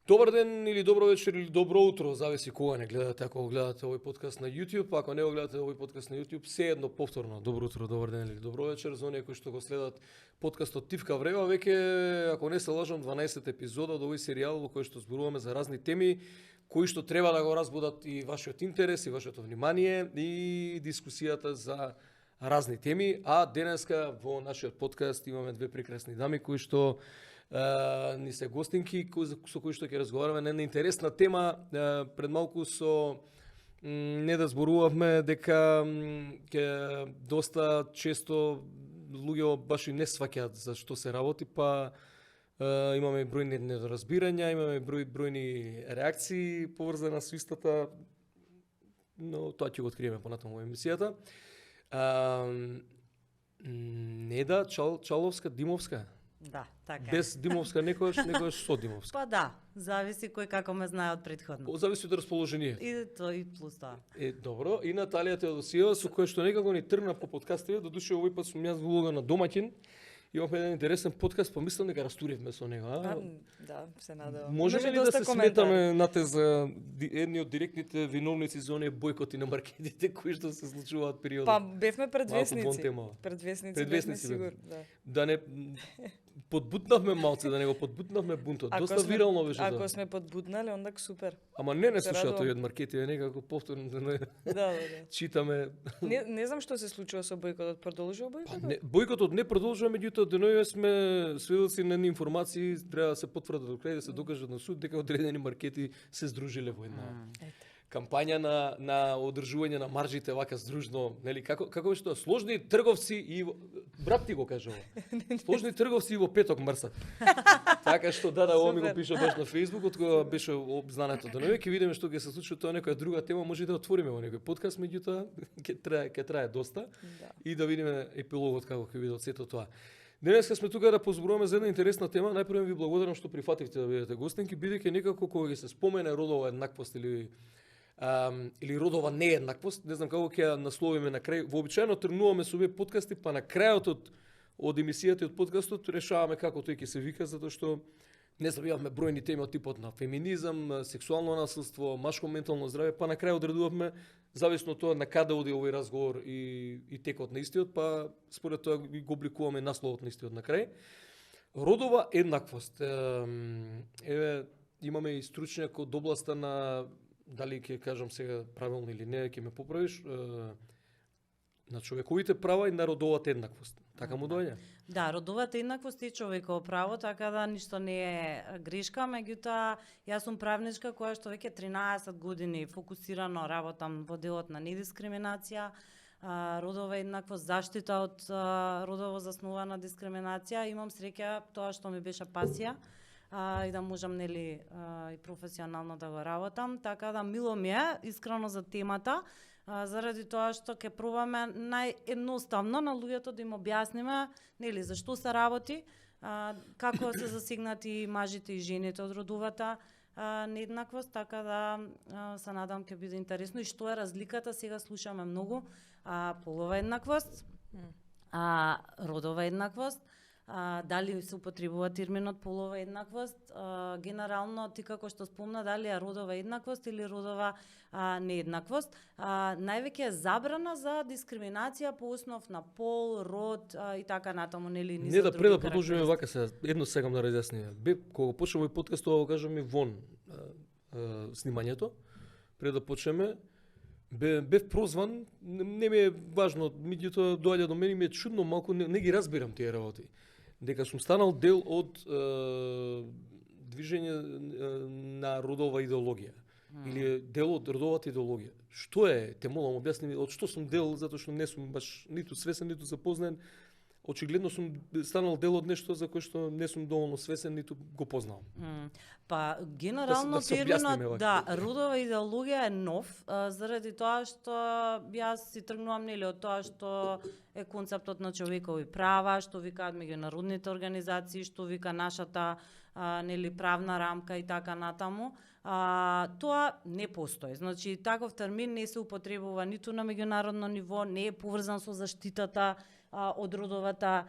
Добар ден или добро вечер или добро утро, зависи кога не гледате, ако гледате овој подкаст на YouTube, ако не го гледате овој подкаст на YouTube, седно повторно добро утро, добар ден или добро вечер за оние кои што го следат подкастот Тивка Врева, веќе ако не се лажам 12 епизода од овој серијал во кој што зборуваме за разни теми кои што треба да го разбудат и вашиот интерес и вашето внимание и дискусијата за разни теми, а денеска во нашиот подкаст имаме две прекрасни дами кои што ни се гостинки со кои што ќе разговараме на една интересна тема. Пред малку со не да зборувавме дека ќе доста често луѓе баш и не сваќаат за што се работи, па имаме бројни недоразбирања, имаме бројни реакции поврзана со истата, но тоа ќе го откриеме понатаму во емисијата. Неда Чаловска Димовска. Да, така е. Без Димовска некојаш со Димовска. Па да, зависи кој како ме знае од претходно. Зависи од расположение. И тоа и плюс тоа. Добро, и Наталија Теодосиева со која што некако ни тргна по подкастите, додуше овој пат сум јас во улога на домаќин. Имавме еден интересен подкаст, помислам дека растуривме со него, Да, се надевам. Можеме ли да се сметаме нате за едни од директните виновници за оние бојкоти на маркетите кои што се случуваат периодот? Па бевме предвесници. Предвесници бевме сигурно, да. Да не подбутнавме малце, да не го подбутнавме бунтот. Доста вирално беше тоа. Ако сме подбутнале, онда супер. Ама не слушаат тој од маркетите, некако повторно да. Читаме. Не знам што се случува со бојкотот, продолжува бојкотот? Бојкотот не продолжува, меѓутоа денојуве сме сведоци на информации, треба да се потврди до крај, да се докажат на суд дека одредени маркети се здружиле во една кампања на одржување на маржите вака здружно, нели како беше тоа, сложни трговци и брат ти го кажува. Сложни трговци и во петок мрсат. Така што ово ми го пише баш на Facebook, од кога беше обзнането до неве, ќе видиме што ќе се случи, тоа некоја друга тема, може да отвориме во некој подкаст, меѓутоа ќе трае доста и да видиме епилогот како ќе биде од сето тоа. Денеска сме тука да позборуваме за една интересна тема. Најпрво ви благодарам што прифативте да бидете гостинки, бидејќи некако кога ќе се спомене родова еднаквост или родова нееднаквост, не знам како ќе ја насловиме на крај. Вообичаено тргнуваме со овие подкасти, па на крајот од емисијата и од подкастот решаваме како тој ќе се вика, затоа што не знам, имавме бројни теми од типот на феминизам, сексуално насилство, машко ментално здравје, па на крај одредувавме зависно од тоа на каде оди овој разговор и текот на истиот, па според тоа го обликуваме насловот на истиот на крај. Родова еднаквост. Еве имаме и стручњак од областа на, дали ќе кажам сега правилно или не, ќе ме поправиш, на човековите права и на родовата еднаквост. Така му доаѓа? Да, родовата еднаквост е човеково право, така да ништо не е грешка, меѓутоа јас сум правничка која што веќе 13 години фокусирано работам во делот на недискриминација, родова еднаквост, заштита од родово заснувана дискриминација. Имам среќа тоа што ми беше пасија и да можам нели и професионално да го работам, така да мило ми е искрено за темата, заради тоа што ќе пробаме наједноставно на луѓето да им објасниме нели за што се работи, како се засегнати мажите и жените од родовата нееднаквост, така да се надам ќе биде интересно и што е разликата. Сега слушаме многу полова еднаквост, родова еднаквост. Дали се употребува терминот полова еднаквост, генерално ти како што спомна, дали е родова еднаквост или родова нееднаквост, највеќе е забрана за дискриминација по основ на пол, род и така натаму, нели не да пред да продолжиме вака се едно сегам да разјасниме. Кога почнем овој подкаст, тоа го кажам и вон снимањето, пред да почнеме бев прозван, не ми е важно, меѓутоа доаѓа до мене, ми е чудно, малку не ги разбирам тие работи. Дека сум станал дел од движење на родова идеологија или дел од родовата идеологија. Што е? Те молам објасни од што сум дел, затоа што не сум баш ниту свесен, ниту запознаен. Очигледно сум станал дел од нешто за кое што не сум доволно свесен, ниту го познавам. Па генерално терминот родова идеологија е нов, заради тоа што јас си тргнувам нели од тоа што е концептот на човекови права, што викаат меѓународните организации, што вика нашата нели правна рамка и така натаму. Тоа не постои. Значи таков термин не се употребува ниту на меѓународно ниво, не е поврзан со заштитата од родовата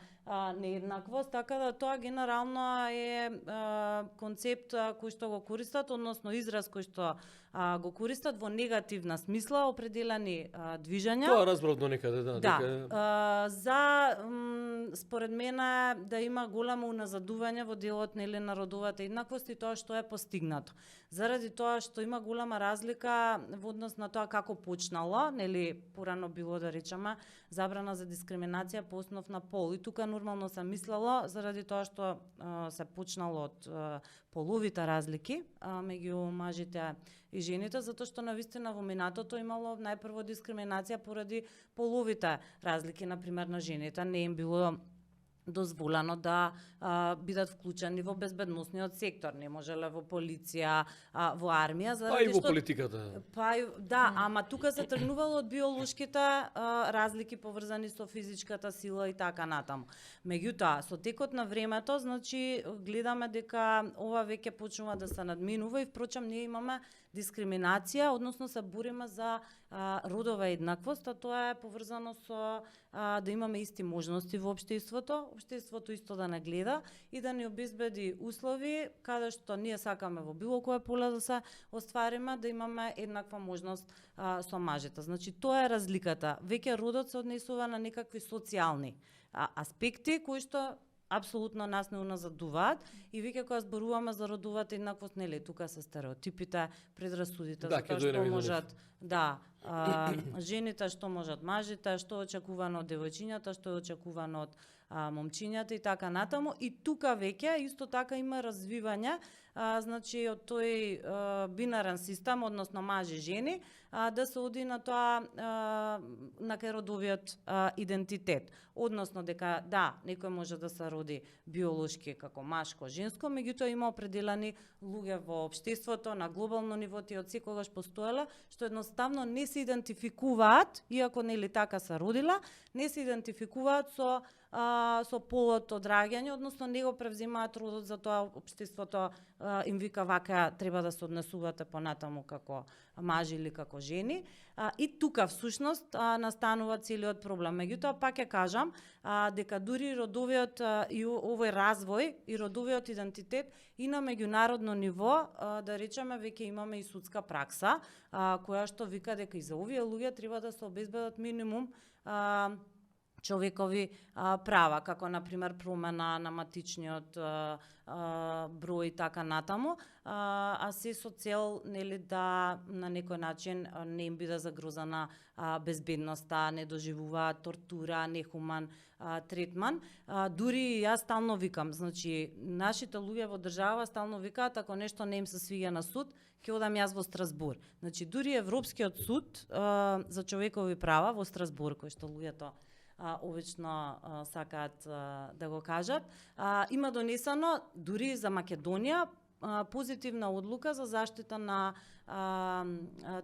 нееднаквост, така да тоа генерално е концепт кој што го користат, односно израз кој што го користат во негативна смисла определени движења. Тоа разбрав до некаде, да. Според мене да има големо уназадување во делот нели на родовата еднаквост и тоа што е постигнато. Заради тоа што има голема разлика во однос на тоа како почнало, нели порано било да речеме забрана за дискриминација по основ на пол. И тука нормално се мислело заради тоа што се почнало од половите разлики меѓу мажите и жените, затоа што навистина во минатото имало најпрво дискриминација поради половите разлики, например на жените не им било дозволено да бидат вклучени во безбедносниот сектор, не можеле во полиција, во армија, заради што... Па и во политиката. Да, ама тука се тргнувало од биолошките разлики поврзани со физичката сила и така натаму. Меѓутоа, со текот на времето, значи, гледаме дека ова веќе почнува да се надминува и впрочем ние имаме дискриминација, односно се бориме за родова еднаквост, а тоа е поврзано со да имаме исти можности во општеството, општеството исто да не гледа и да ни обезбеди услови каде што ние сакаме во било кое поле да се оствариме, да имаме еднаква можност со мажите. Значи тоа е разликата. Веќе родот се однесува на некакви социјални аспекти кои што апсолутно нас не уназадуваат и веќе кога зборуваме за родовата еднаквост, нели тука се стереотипите, предрасудите за тоа што можат жените, што можат мажите, што е очекувано од девојчињата, што е очекувано од момчињата и така натаму. И тука веќе исто така има развивање, значи од тој бинарен систем, односно мажи-жени, да се оди на тоа на кај родовиот идентитет. Односно дека да, некој може да се роди биолошки како машко, женско, меѓутоа има определени луѓе во општеството на глобално ниво и од секогаш постоеле што едноставно не се идентификуваат, иако нели така се родила, не се идентификуваат со полот од раѓање, односно не го превземаат родот, за тоа општеството им вика вака треба да се однесувате понатаму како мажи или како жени. И тука всушност настанува целиот проблем. Меѓутоа пак ќе кажам дека дури родовиот и овој развој и родовиот идентитет и на меѓународно ниво, да речеме веќе имаме и судска пракса која што вика дека и за овие луѓе треба да се обезбедат минимум човекови права, како например промена на матичниот број и така натаму, а се со цел нели да на некој начин не им биде загрозена безбедноста, не доживуваат тортура, нехуман третман. Дури јас стално викам, значи нашите луѓе во држава стално викаат ако нешто не им се свиѓа на суд, ќе одам јас во Страсбур. Значи дури Европскиот суд за човекови права во Страсбур, кој што луѓето обично сакаат да го кажат, има донесено дури за Македонија позитивна одлука за заштита на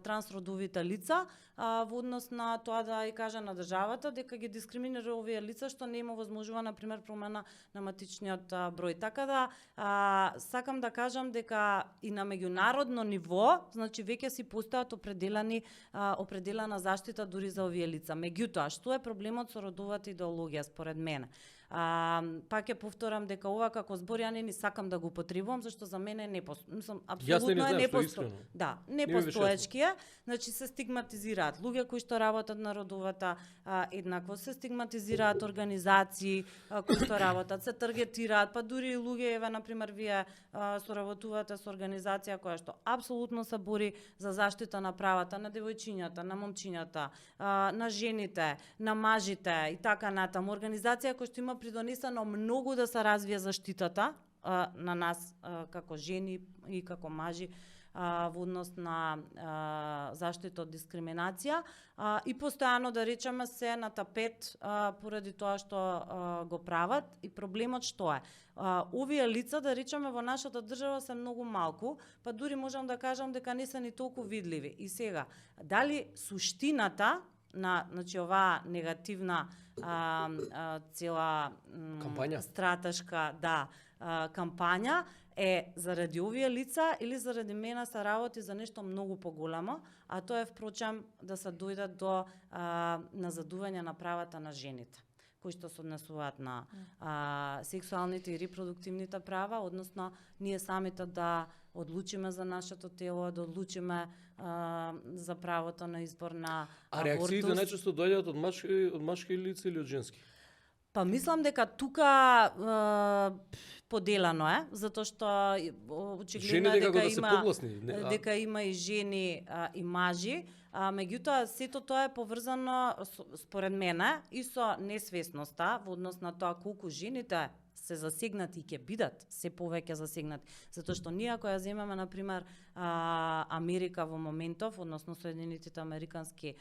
трансродовите лица во однос на тоа да ја каже на државата дека ги дискриминира овие лица што не им овозможува например промена на матичниот број. Така да сакам да кажам дека и на меѓународно ниво, значи веќе си постојат определена заштита дури за овие лица. Меѓутоа, што е проблемот со родовата идеологија според мене? Пак ќе повторам дека ова како збор ја не сакам да го употребувам зашто за мене не апсолутно е непостоечки е, значи се стигматизираат луѓе кои што работат на родовата еднаквост, се стигматизираат организации кои што работат, се таргетираат, па дури луѓе, еве например вие соработувате со организација која што апсолутно се бори за заштита на правата на девојчињата, на момчињата, на жените, на мажите и така натаму, организација која што има придонесено многу да се развие заштитата на нас како жени и како мажи во однос на заштита од дискриминација и постојано да речеме се на тапет поради тоа што го прават и проблемот што е. Овие лица да речеме во нашата држава се многу малку, па дури можам да кажам дека не се ни толку видливи. И сега, дали суштината на значи оваа негативна цела кампања, стратешка кампања е заради овие лица или заради мене се работи за нешто многу поголемо, а тоа е впрочем да се дојде до назадување на правата на жените, кои што се однесуваат на сексуалните и репродуктивните права, односно ние самите да одлучиме за нашето тело, да одлучиме за правото на избор на А реакциите абортус. најчесто доаѓаат од машки лица или од женски? Па мислам дека тука поделано е, затоа што очигледно Жените е како дека да се има погласни. дека има и жени и мажи, меѓутоа сето тоа е поврзано според мене и со несвесноста во однос на тоа колку жените се засегнати и ќе бидат се повеќе засегнати. Затоа што ние ако ја земеме на пример Америка во моментов, односно Соединетите американски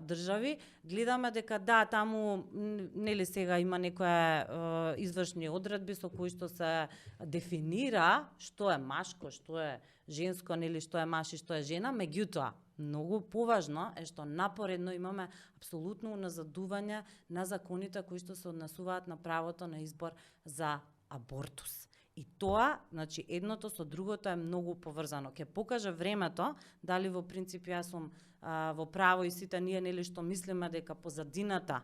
држави, гледаме дека да, таму нели сега има некои извршни одредби со кои што се дефинира што е машко, што е женско, нели што е маж и што е жена, меѓутоа многу поважно е што напоредно имаме апсолутно уназадување на законите кои што се однесуваат на правото на избор за абортус. И тоа, значи, едното со другото е многу поврзано. Ке покаже времето дали во принцип јас сум во право и сите ние нели што мислиме дека позадината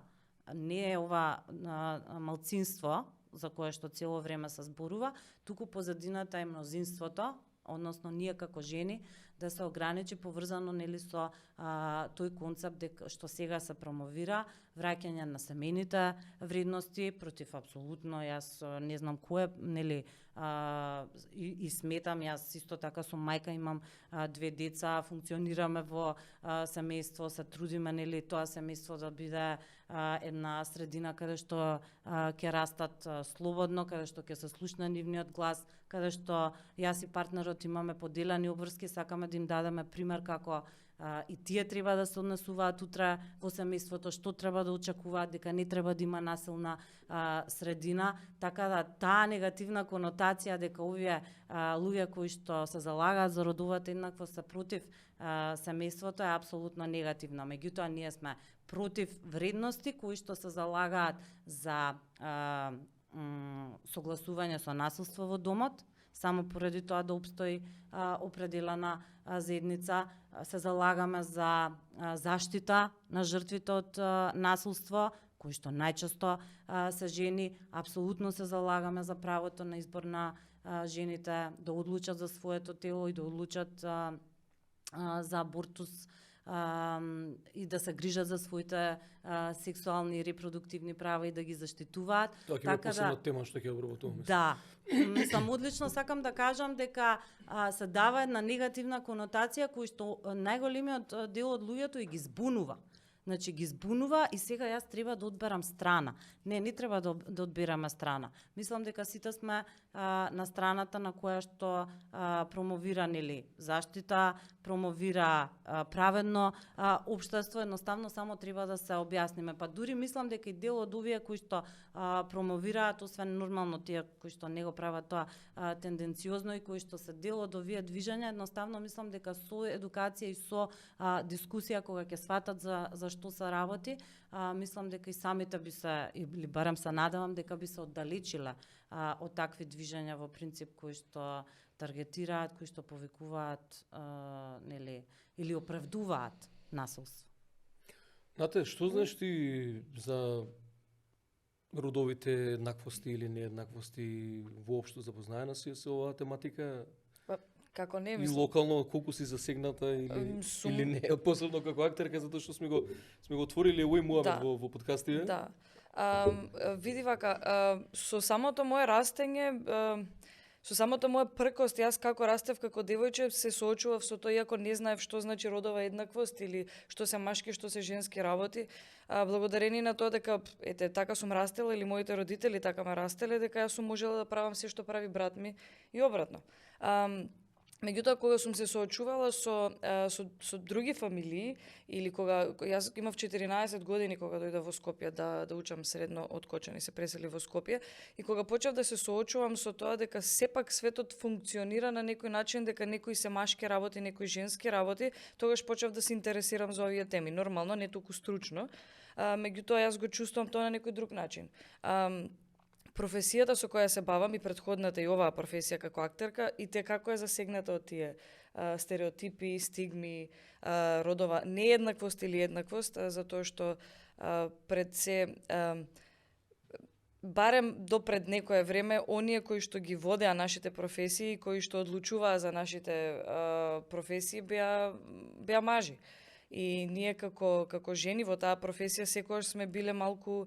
не е ова малцинство за кое што цело време се зборува, туку позадината е мнозинството, односно ние како жени да се ограничи поврзано нели со тој концепт дека што сега се промовира, враќање на семејните вредности против апсолутно јас не знам кое нели и сметам, јас исто така сум мајка, имам 2 деца, функционираме во семејство, се трудиме нели тоа семејство да биде една средина каде што ќе растат слободно, каде што ќе се слушне нивниот глас, каде што јас и партнерот имаме поделени обврски, сакаме да им дадеме пример како и тие треба да се однесуваат утре во семејството, што треба да очекуваат, дека не треба да има насилна средина, така да таа негативна конотација дека овие луѓе кои што се залагаат за родовата еднаквост се против семејството е апсолутно негативна. Меѓутоа ние сме против вредности кои што се залагаат за согласување со насилство во домот, само поради тоа да обстои определена заедница, се залагаме за заштита на жртвите од насилство, кои што најчесто се жени, апсолутно се залагаме за правото на избор на жените да одлучат за своето тело и да одлучат за абортус и да се грижат за своите сексуални и репродуктивни права и да ги заштитуваат. Тоа ќе биде посебна тема што ќе обработуваме. Да, мислам одлично сакам да кажам дека се дава една негативна конотација кој што најголемиот дел од луѓето и ги збунува. Значи ги збунува и сега јас треба да одберам страна. Не треба да одбираме страна. Мислам дека сите сме на страната на која што промовира нели заштита, промовира праведно општество, едноставно само треба да се објасниме. Па дури мислам дека и дел од овие кои што промовираат, освен нормално тие кои што не го прават тоа тенденциозно и кои што се дел од овие движења, едноставно мислам дека со едукација и со дискусија кога ќе сватат за што се работи, мислам дека и самите би се, или барем се надевам дека би се оддалечиле од такви движења во принцип кои што таргетираат, кои што повикуваат нели или оправдуваат насилство. Знате, што знаеш ти за родовите еднаквости или нееднаквости воопшто, запознаена си со оваа тематика? Како не И мислам. локално колку си засегната или не, посебно како актерка, затоа што сме го отворили овој муабет во подкастиве. Да. Види вака, со самото мое растење, со самото мое пркост, јас како растев како девојче се соочував со тоа, иако не знаев што значи родова еднаквост или што се машки, што се женски работи. Благодарение на тоа дека, ете, така сум растела или моите родители така ме растеле, дека јас сум можела да правам се што прави брат ми и обратно. Меѓутоа, кога сум се соочувала со други фамилии, или кога јас имав 14 години кога дојдов во Скопје да учам средно од Кочани, се пресели во Скопје, и кога почнав да се соочувам со тоа дека сепак светот функционира на некој начин, дека некои се машки работи, некои женски работи, тогаш почнав да се интересирам за овие теми. Нормално, не толку стручно, меѓутоа јас го чувствувам тоа на некој друг начин. Професијата со која се бавам и претходната и оваа професија како актерка, и те како е засегната од тие стереотипи, стигми, родова нееднаквост или еднаквост, затоа што пред се барем до пред некое време, оние кои што ги водеа нашите професии, кои што одлучуваа за нашите професии, беа мажи. И ние како жени во таа професија секогаш сме биле малку,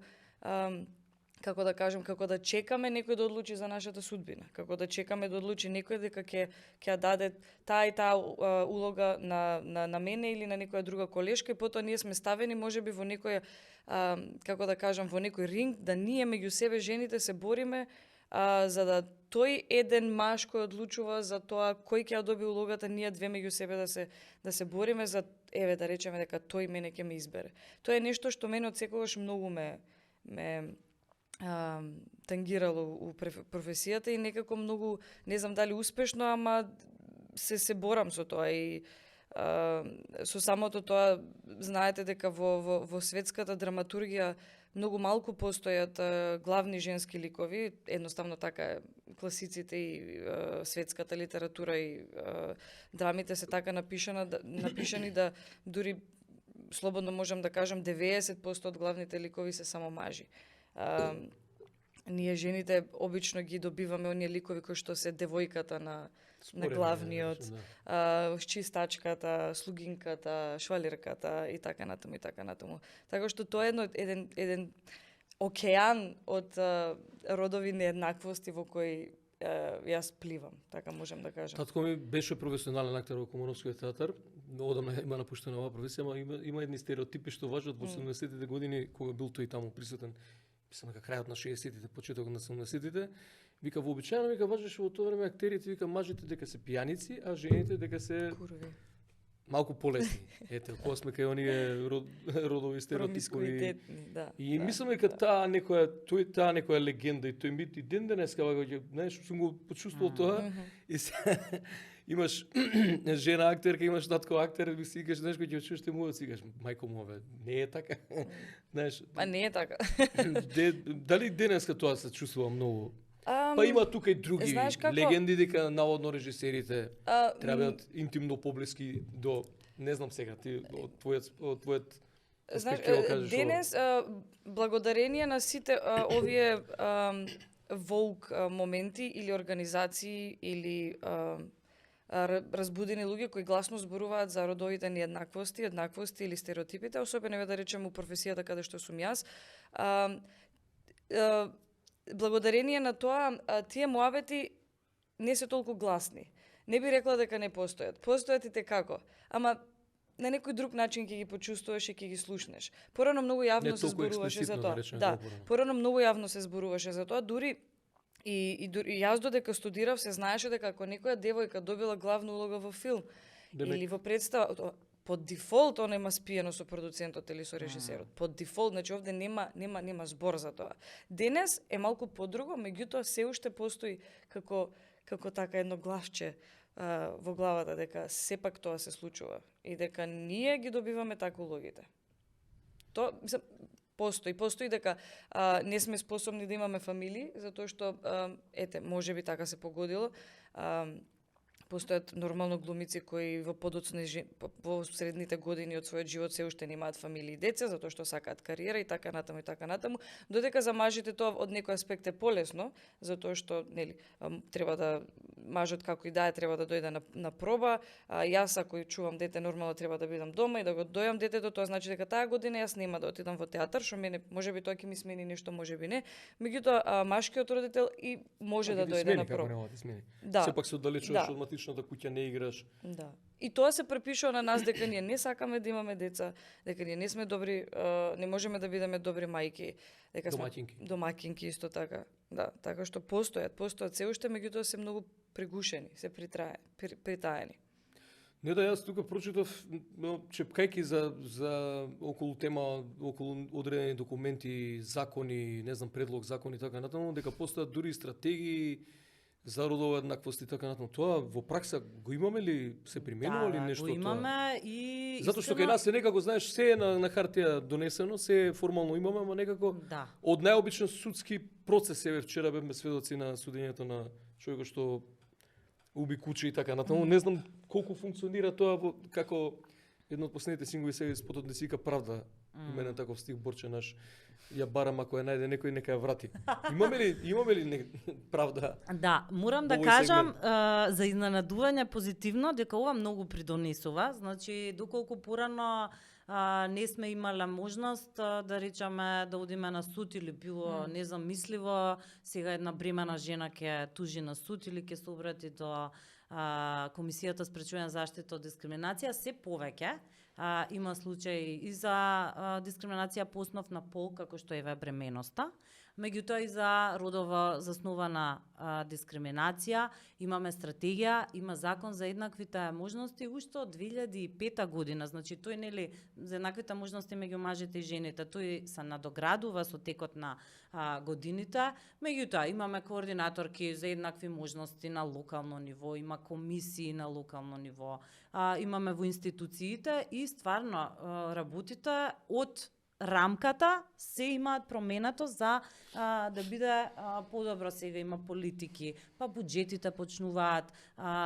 како да кажем, како да чекаме некој да одлучи за нашата судбина, како да чекаме да одлучи некој дека ќе ја даде таа и таа улога на мене или на некоја друга колешка, и потоа ние сме ставени можеби во некој, како да кажам, во некој ринг, да ние меѓу себе жените се бориме за да тој еден маж кој одлучува за тоа кој ќе ја доби улогата, ние две меѓу себе да се бориме за, еве да речеме дека тој мене ќе ме избере. Тоа е нешто што мене од секогаш многу ме тангирало у професијата и некако многу, не знам дали успешно, ама се борам со тоа и со самото тоа, знаете дека во светската драматургија многу малку постојат главни женски ликови, едноставно така е, класиците и светската литература и драмите се така напишани да дури слободно можам да кажам 90% од главните ликови се само мажи. Ние жените обично ги добиваме оние ликови кои што се девојката на главниот, чистачката, слугинката, швалерката и така натаму и така натаму. Така што тоа е еден океан од родови нееднаквости во кој јас пливам, така можам да кажам. Татко ми беше професионален актер во Комоновскиот театар, одамна има напуштена оваа професија, ама има едни стереотипи што важат во 70-тите години, кога бил тој таму присутен, мислам дека крајот на 60-тите, почеток на 70-тите, вика вообичаено, вика важеше во тоа време актерите, вика мажите дека се пијаници, а жените дека се курови, малку полесни. Ете, кога сме кај оние родови стереотипи. Да. И мислам дека таа некоја легенда и тој мит и ден денеска, знаеш, сум го почувствувал тоа. И имаш жена актерка, имаш татко актер, и си кажеш знаеш кој ќе чуеш те му, си кажеш мајко му не е така. Знаеш. Па не е така. Дали денеска тоа се чувствува многу? Па има тука и други легенди дека наводно режисерите треба интимно поблиски до, не знам сега, ти од твојот знаеш, денес благодарение на сите овие волк моменти или организации или разбудени луѓе кои гласно зборуваат за родовите нееднаквости, еднаквости или стереотипите, особено да речем у професијата каде што сум јас. Благодарение на тоа, тие муабети не се толку гласни. Не би рекла дека не постојат. Постојат и те како. Ама на некој друг начин ќе ги почувствуваш и ќе ги слушнеш. Порано многу јавно се зборуваше за тоа. Да, порано многу јавно се зборуваше за тоа, дури и јас додека студирав се знаеше дека ако некоја девојка добила главна улога во филм или во представа, по дефолт она има спиено со продуцентот или со режисерот. По дефолт, значи овде нема збор за тоа. Денес е малку подруго, меѓутоа се уште постои како така едно главче во главата дека сепак тоа се случува и дека ние ги добиваме така улогите. Тоа постои дека не сме способни да имаме фамилии, затоа што можеби така се погодило. Постојат нормално глумици кои во во средните години од својот живот се уште немаат фамилии и деца, затоа што сакаат кариера и така натаму, додека за мажите тоа од некој аспект е полесно, затоа што нели треба да мажот како и да е треба да дојде на проба, јас ако чувам дете нормално треба да бидам дома и да го дојам детето, тоа значи дека таа година јас нема да отидам во театар, што мене можеби тоа ќе ми смени нешто, можеби не. Меѓутоа машкиот родител и може да дојде на проба. Да. Сепак се оддалечуваш од матичната куќа, не играш. Да. И тоа се препишува на нас дека ние не сакаме да имаме деца, дека ние не сме добри, не можеме да бидеме добри мајки, дека домаќинки исто така. Да, така што постојат се уште, меѓутоа се многу пригушени, се притаени. Не да јас тука прочитав чепкајки за околу тема, околу одредени документи, закони, не знам, предлог закони така натаму, дека постојат дури стратегии за родова еднаквост и така натаму. Тоа во пракса го имаме ли, се применува ли нешто тоа? Да, го имаме и затоа што кај нас е некако, знаеш, се е на хартија донесено, се е формално имаме, ама некако од најобичен судски процес, еве вчера бевме сведоци на судењето на човекот што уби куче и така натаму. Не знам колку функционира тоа како едно од последните сингови сега спотот не си вика правда. Има еден таков стих Борче наш. Ја барам ако ја најде некој нека ја врати. Имаме ли правда? Да, морам да кажам за изненадување позитивно дека ова многу придонесува. Значи доколку порано не сме имале можност да речеме да одиме на суд или било незамисливо, сега една бремена жена ќе тужи на суд или ќе се обрати до Комисијата спречување заштита од дискриминација, се повеќе има случаи и за дискриминација по основ на пол, како што е бременоста, меѓутоа и за родово заснована дискриминација. Имаме стратегија, има закон за еднаквите можности уште од 2005 година. Значи тој нели за еднаквите можности меѓу мажите и жените, тој се надоградува со текот на годините. Меѓутоа имаме координаторки за еднакви можности на локално ниво, има комисии на локално ниво, имаме во институциите и стварно работите од рамката се имаат променето за да биде подобро. Сега има политики, па буџетите почнуваат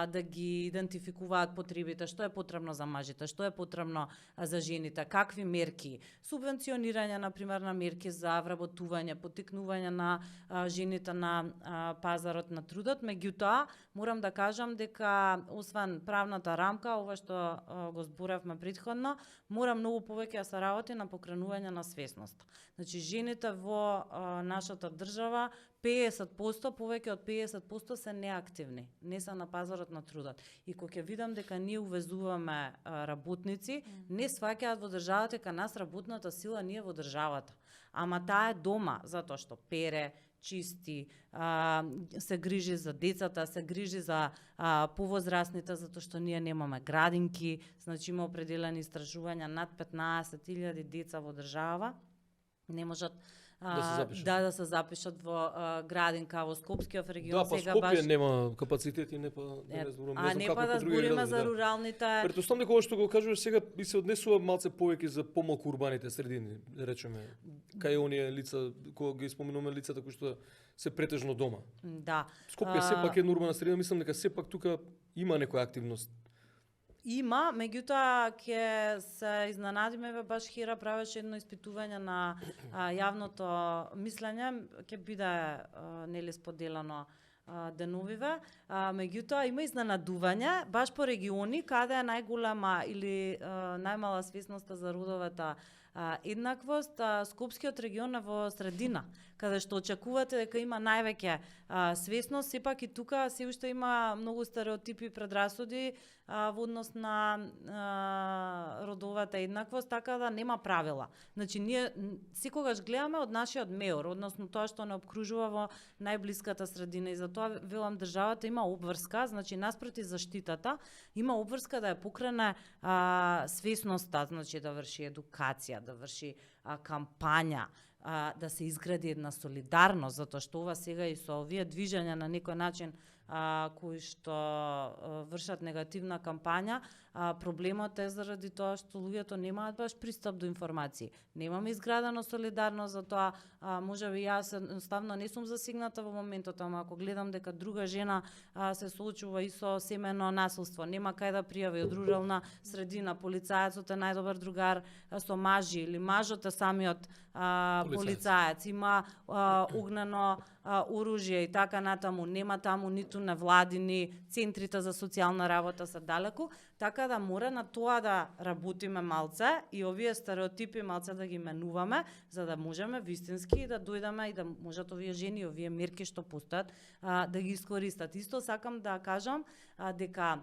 да ги идентификуваат потребите, што е потребно за мажите, што е потребно за жените, какви мерки, субвенционирање например на мерки за вработување, поттикнување на жените на пазарот на трудот. Меѓутоа морам да кажам дека освен правната рамка, ова што го зборавме претходно, мора многу повеќе да се работи на покренување на свесност. Значи жените во нашата држава 50%, повеќе од 50% се неактивни, не се на пазарот на трудот. И кога ќе видам дека ние увезуваме работници, не сваќаат во државата дека нас работната сила ние во државата. Ама таа е дома, затоа што пере, чисти, се грижи за децата, се грижи за повозрастните, затоа што ние немаме градинки, значи има определени истражувања над 15.000 деца во држава не можат да се запишат во градинка во Скопскиот регион. Да, па сега Скопје баш нема капацитети, не зборувам, не знам не како па да по други збориме градови, за руралните. Претпоставам дека ова што го кажуваш сега би се однесува малце повеќе за помалку урбаните средини, да речеме, кај оние лица, кога ги споменуваме лицата кои што се претежно дома. Да. Скопје сепак е една урбана средина, мислам дека сепак тука има некоја активност. Има, меѓутоа ќе се изненадиме, баш Хира правеше едно испитување на јавното мислење, ќе биде нели споделано деновиве, меѓутоа има изненадување баш по региони каде е најголема или најмала свесноста за родовата еднаквост. Скопскиот регион е во средина, каде што очекувате дека има највеќе свесност, сепак и тука се уште има многу стереотипи и предрасуди во однос на родовата еднаквост, така да нема правила. Значи ние секогаш гледаме од нашиот меор, односно тоа што не обкружува во најблиската средина, и затоа велам државата има обврска, значи наспроти заштитата има обврска да ја покрене свесноста, значи да врши едукација, да врши кампања, да се изгради една солидарност, затоа што ова сега и со овие движења на некој начин кои што вршат негативна кампања, проблемот е заради тоа што луѓето немаат баш пристап до информации. Немаме изградено солидарност, затоа можеби јас едноставно не сум засегната во моментот, ама ако гледам дека друга жена се соочува и со семено насилство, нема кај да пријави од рурална средина, полицајецот е најдобар другар со мажи или мажот е самиот полицаец, има огнено оружје и така натаму, нема таму ниту невладини, центрите за социјална работа се далеку, така да мора на тоа да работиме малце и овие стереотипи малце да ги менуваме, за да можеме вистински да дојдеме и да можат овие жени, овие мерки што постојат, да ги искористат. Исто сакам да кажам дека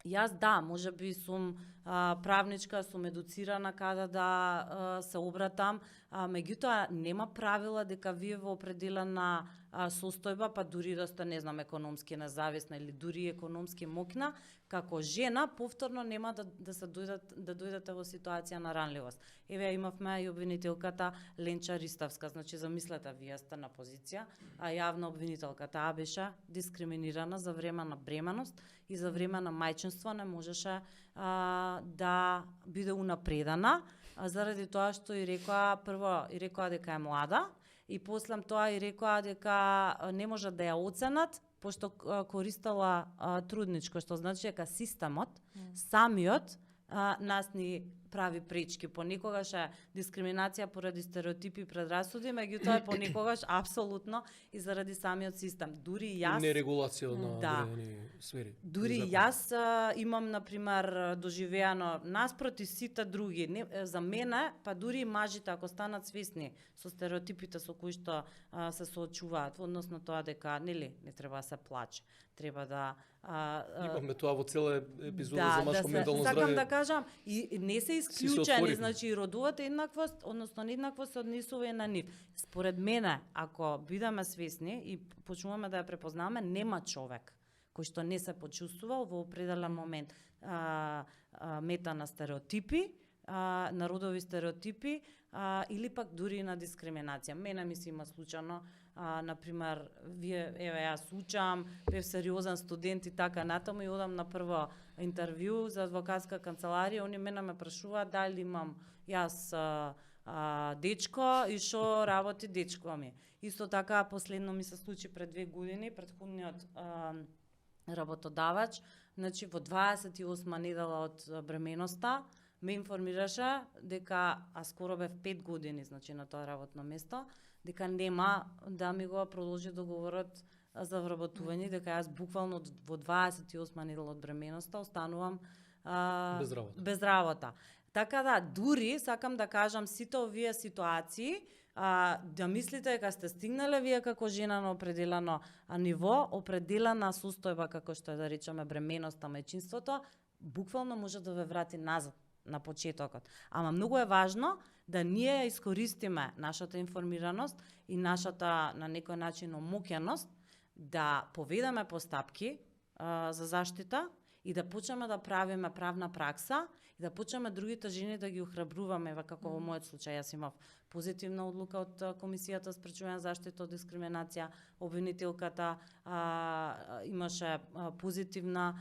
јас можеби сум правничка, сум едуцирана каде да се обратам, меѓутоа нема правила дека вие во определена состојба, па дури да сте, не знам, економски независна или дури економски моќна, како жена повторно нема да дојдете во ситуација на ранливост. Еве имавме и обвинителката Ленча Риставска, значи замислете, вие сте на позиција, а јавна обвинителка, таа беше дискриминирана за време на бременост и за време на мајчинство, не можеше да биде унапредена, заради тоа што и рекоа, прво и рекоа дека е млада, и после тоа и рекоа дека не можат да ја оценат пошто користела трудничко, што значи дека системот самиот нас ни прави пречки. Понекогаш е дискриминација поради стереотипи и предрасуди, меѓутоа понекогаш апсолутно и заради самиот систем. Дури јас нерегулација на одредени сфери. Дури јас имам, например, доживеано наспроти сите други. За мене, па дури и мажите, ако станат свесни со стереотипите со кои што се соочуваат, односно тоа дека не треба да се плаче, треба да имаме тоа во цела епизода за машко ментално здравје. Сакам да кажам, и не се исклучени, значи и родовата еднаквост, односно нееднаквост се однесува и на нив. Според мене, ако бидеме свесни и почнуваме да ја препознаваме, нема човек кој што не се почувствувал во определен момент мета на стереотипи, на родови стереотипи или пак дури на дискриминација. Мене ми се има случано, например, јас учам, бев сериозен студент и така натаму и одам на прво интервју за адвокатска канцеларија, они мене ме прашуваат дали имам јас дечко и што работи дечко ми. Исто така последно ми се случи пред 2 години, претходниот работодавач, значи во 28 недела од бременоста ме информираше дека, скоро бев 5 години, значи на тоа работно место, дека нема да ми го продолжи договорот за вработување, дека јас буквално во 28 недела од бременоста останувам без работа. Така да, дури, сакам да кажам, сите овие ситуации, да мислите дека сте стигнале вие како жена на определено ниво, определена состојба, како што е да речеме бременоста, мајчинството, буквално може да ве врати назад на почетокот. Ама многу е важно да ние искористиме нашата информираност и нашата на некој начин омоќеност да поведеме постапки за заштита и да почнеме да правиме правна пракса и да почнеме другите жени да ги охрабруваме, како во мојот случај јас имав позитивна одлука од Комисијата за спречување заштита од дискриминација, обвинителката имаше позитивна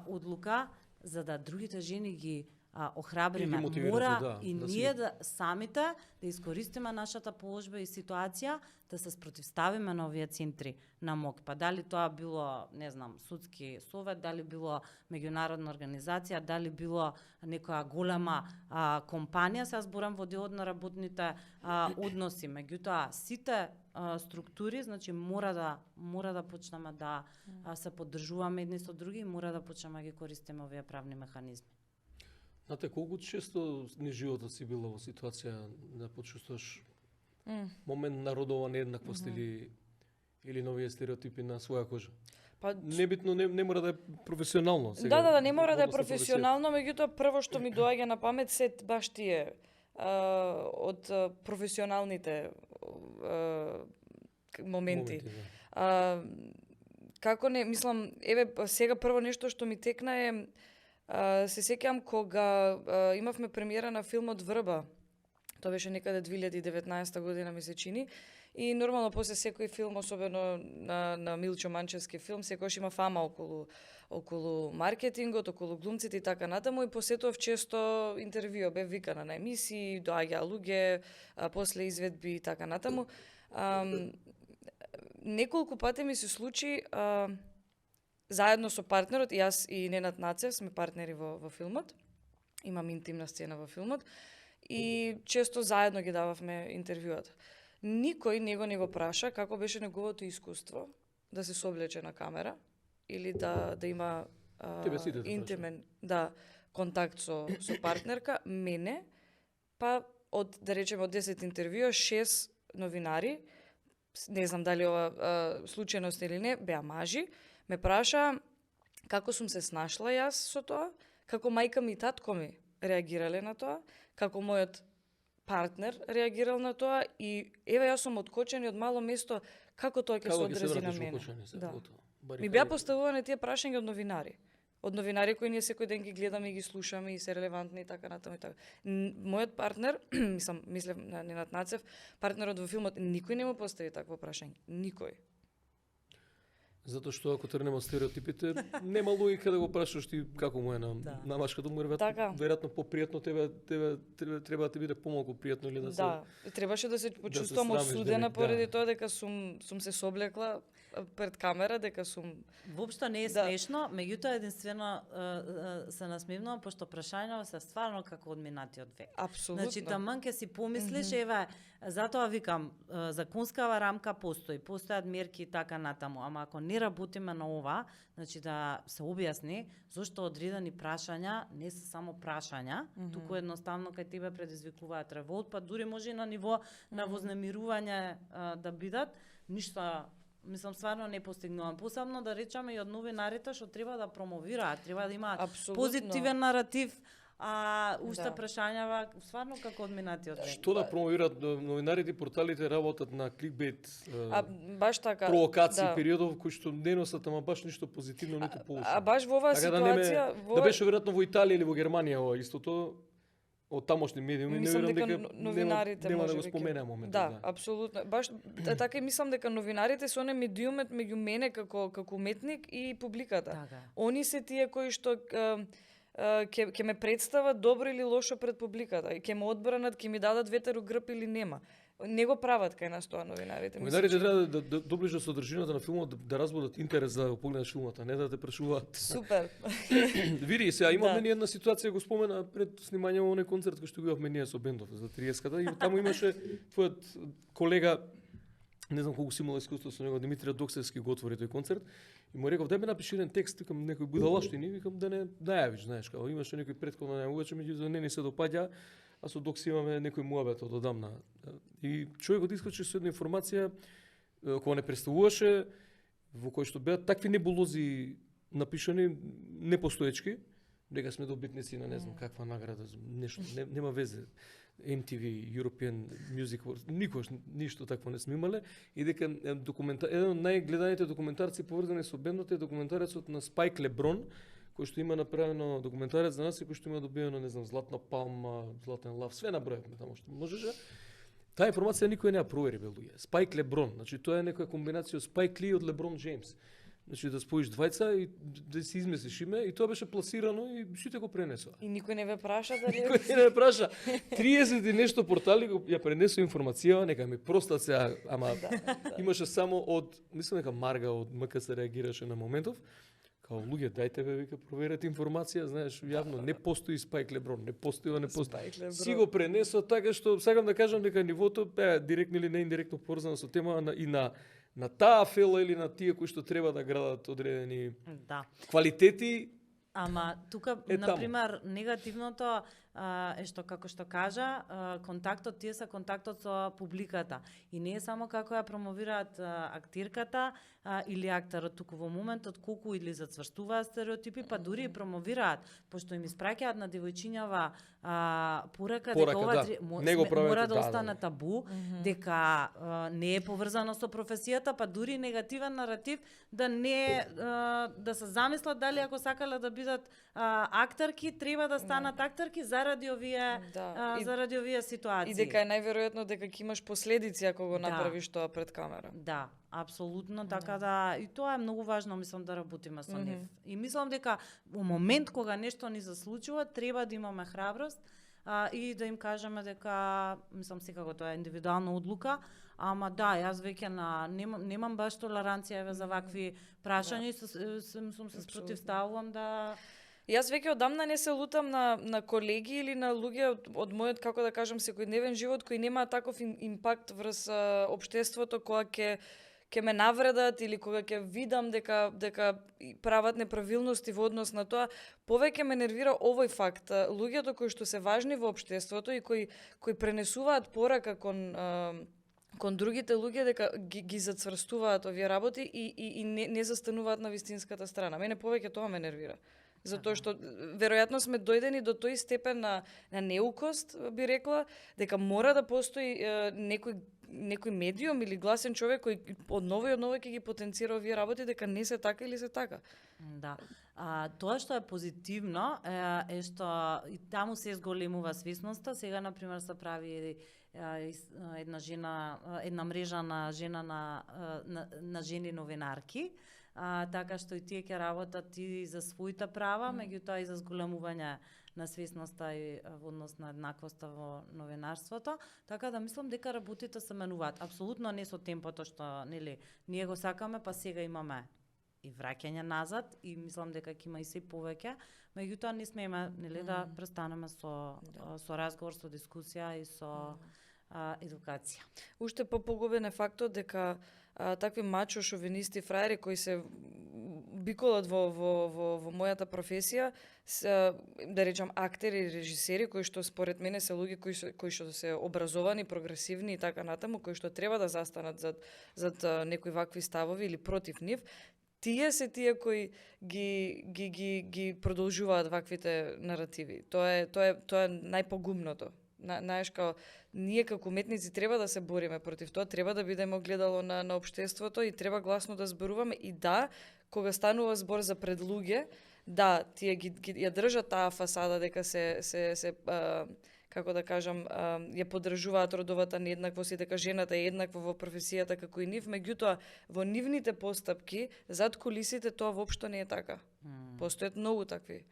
одлука за да другите жени ги охрабриме. Мора и ние да самите да искористиме нашата положба и ситуација да се спротивставиме на овие центри на МОК. Па дали тоа било, не знам, судски совет, дали било меѓународна организација, дали било некоја голема компанија, се зборам во делот на работните односи. Меѓутоа, сите структури, значи мора да почнеме да се поддржуваме едни со други и мора да почнеме да ги користиме овие правни механизми. Знате, колку често ни животот си била во ситуација да почувствуваш момент на родова нееднаквост или нови стереотипи на своја кожа? Па небитно, не мора да е професионално. Сега, да, не мора да е професионално, меѓутоа прво што ми доаѓа на памет се баш тие од професионалните моменти. Како не, мислам, еве сега прво нешто што ми текна е се сеќавам кога имавме премиера на филмот Врба. Тоа беше некаде 2019 година ми се чини. И нормално после секој филм, особено на Милчо Манчевски филм, секојаш има фама околу маркетингот, околу глумците и така натаму и посетував често интервју, бев викана на емисии, доаѓаа луѓе, после изведби и така натаму. Неколку пати ми се случи заедно со партнерот, јас и Ненад Нацев сме партнери во филмот. Имам интимна сцена во филмот и често заедно ги дававме интервјуата. Никој него не го праша како беше неговото искуство да се соблече на камера или да има интимен контакт со партнерка. Мене, па од, да речеме, од 10 интервјуа, 6 новинари, не знам дали ова случајност или не, беа мажи, ме праша како сум се снашла јас со тоа, како мајка ми и татко ми реагирале на тоа, како мојот партнер реагирал на тоа и еве јас сум откочен од мало место, како тоа ќе се одрази на мене. Да. Ми беа поставувани тие прашања од новинари. Од новинари кои ние секој ден ги гледаме и ги слушаме и се релевантни и така натаму и така. Мојот партнер, мислев на Ненад Нацев, партнерот во филмот, никој не му постави такво прашање. Никој. Затоа што ако тргнеме од стереотипите, нема логика да го прашаш ти како му е на машката, му веројатно попријатно треба да ти биде помалку пријатно или да се. Да, требаше да се почувствувам осудена поради тоа дека сум се соблекла пред камера, дека сум Воопшто не е смешно, меѓутоа единствено се насмевнувам пошто прашањава се стварно како од минатиот век. Апсолутно. Значи таман ќе си помислиш, еве, затоа викам, законскава рамка постојат мерки и така натаму, ама ако не работиме на ова, значи да се објасни зошто одредени прашања не се само прашања, туку едноставно кај тебе предизвикуваат револт, па дури може и на ниво на вознемирување да бидат, ништо. Мислам, стварно не постигнувам. Посебно да речеме и од новинарите што треба да промовираат, треба да имаат позитивен наратив, уште прашањава, стварно како од минатиот век. Што да промовираат новинарите и порталите работат на кликбейт, баш така, провокации, периодов кои што не носат ама баш ништо позитивно ниту положително. Баш во оваа ситуација, да беше веројатно во Италија или во Германија ова истото, од тамошни медиуми, не верувам дека новинарите нема да го споменеме моментот. Да, апсолутно. Баш така и мислам дека новинарите се оне медиумот меѓу мене како уметник и публиката. Они се тие кои што ќе ме представат добро или лошо пред публиката, ќе ме одбранат, ќе ми дадат ветер у грб или нема. Не го прават кај нас тоа новинарите. Новинарите треба да доближат содржината на филмот, да разбудат интерес да го погледнеш филмот, а не да те прашуваат. Супер. Види, сега имаме ни една ситуација, го спомена пред снимање во оној концерт кој што го имавме ние со бендов за 30-ката и таму имаше твојот колега, не знам колку си имал искуство со него, Димитрија Доксевски го отвори тој концерт и му реков: "Дај ми напиши еден текст, викам некој будалаштини, викам да не најавиш, знаеш, како имаше некој претходно најавуваче, меѓутоа не ни се допаѓа, а со Докси имаме некој муабет од одамна." И човекот искачи со една информација која не представуваше, во кој што беа такви небулози напишани, непостоечки, дека сме добитници на не знам каква награда, нешто, нема везе. MTV, European Music Awards, никош ништо такво не сме имале, и дека еден од најгледаните документарци поврзани со бендот е документарецот на Спайк Леброн, кој што има направено документарец за нас и кој што има добиено, не знам, Златна палма, Златен лав, све набројавме таму што можеше. Таа информација никој не ја провери, бе луѓе. Спайк Леброн, значи тоа е некоја комбинација од Спайк Ли и од Леброн Джеймс. Значи да споиш двајца и да си измислиш име, и тоа беше пласирано и сите го пренесоа. И никој не ве праша дали никој не ве праша. 30 и нешто портали ја пренесоа информација, нека ми простат се, ама имаше само од, мислам дека Марга од МКС реагираше на моментов. Као луѓе, дајте бе, вика, проверете информација, знаеш, јавно не постои Спайк Леброн, не постои. Си го пренесоа така што сакам да кажам дека нивото е директно или не индиректно поврзано со тема и на таа фела или на тие кои што треба да градат одредени квалитети. Ама тука, например, негативното е што, како што кажа, контактот, тие се контактот со публиката. И не е само како ја промовираат актирката или актерот, туку во моментот колку или зацврстуваат стереотипи, па дури и промовираат, пошто им испраќаат на девојчињава порака дека ова мора да остане табу, дека не е поврзано со професијата, па дури негативен наратив да не да се замислат дали ако сакале да бидат актерки, треба да станат актерки заради овие ситуации. И дека е најверојатно дека ќе имаш последици ако го направиш тоа пред камера. Да, апсолутно, така да, и тоа е многу важно, мислам, да работиме со нив. И мислам дека во момент кога нешто ни се случува, треба да имаме храброст и да им кажеме дека, мислам, секако тоа е индивидуална одлука, ама да, јас веќе немам баш толеранција за вакви прашања и сум се спротивставувам да... Јас веќе одамна не се лутам на колеги или на луѓе од мојот, како да кажам, секојдневен живот кои немаат таков импакт врз општеството, кога ќе ме навредат или кога ќе видам дека прават неправилности во однос на тоа. Повеќе ме нервира овој факт. Луѓето кои што се важни во општеството и кои пренесуваат порака кон другите луѓе дека ги зацврстуваат овие работи и не застануваат на вистинската страна. Мене повеќе тоа ме нервира. Затоа што веројатно сме дојдени до тој степен на неукост, би рекла, дека мора да постои некој медиум или гласен човек кој одново и одново ќе ги потенцира овие работи, дека не се така или се така. Да. Тоа што е позитивно е што и таму се зголемува свесноста. Сега, например, се прави една мрежа на жени новинарки, така што и тие ќе работат и за своите права, меѓутоа и за зголемување на свесноста и во однос на еднаквоста во новинарството, така да мислам дека работите се менуваат. Апсолутно не со темпото што нели ние го сакаме, па сега имаме и враќање назад и мислам дека ќе има и се повеќе, меѓутоа не смееме нели да престанеме со разговор, со дискусија и со едукација. Уште попогубен е фактот дека такви мачо шовинисти фраери кои се биколат во мојата професија, да речам актери и режисери кои што според мене се луѓе кои што се образовани, прогресивни и така натаму, кои што треба да застанат зад некои вакви ставови или против нив, тие се тие кои ги продолжуваат ваквите наративи. Тоа е најпогумното. Знаеш, као ние како уметници треба да се бориме против тоа, треба да бидеме огледало на општеството и треба гласно да зборуваме и да, кога станува збор за пред луѓе, да, тие ја држат таа фасада дека се како да кажам, ја поддржуваат родовата нееднаквост и дека жената е еднаква во професијата како и нив, меѓутоа во нивните постапки зад кулисите тоа воопшто не е така. Постојат многу такви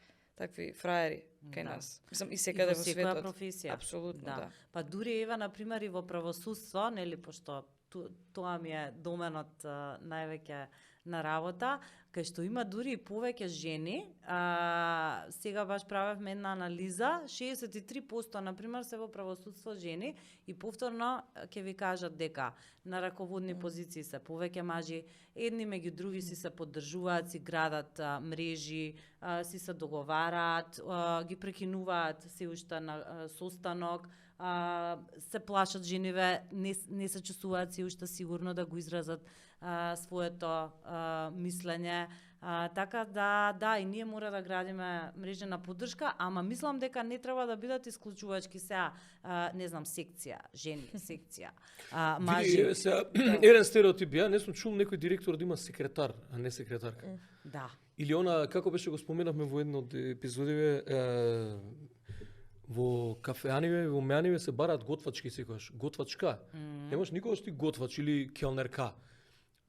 фраери кај нас. Мислам и секаде во светот. Професија. Апсолутно, да. Па дури ева на пример и во правосудство, нели пошто тоа ми е доменот највеќе на работа, кај што има дури и повеќе жени. Сега баш правевме една анализа, 63% на пример се во правосудство жени и повторно ќе ви кажат дека на раководни позиции се повеќе мажи, едни меѓу други си се поддржуваат, си градат мрежи, си се договараат, ги прекинуваат се уште на состанок, се плашат жениве, не се чувствуваат се уште сигурно да го изразат своето мислење. Така да, и ние мора да градиме мрежа на поддршка, ама мислам дека не треба да бидат исклучувачки сега, не знам, секција, жени, секција, мажи. Види, сега, еден стереотип, ја не сум чул некој директор да има секретар, а не секретарка. Да. Или она, како беше го споменавме во една од епизодиве, во кафеаниве, во меаниве се бараат готвачки секогаш. Готвачка. Немаш никогаш ти готвач или келнерка.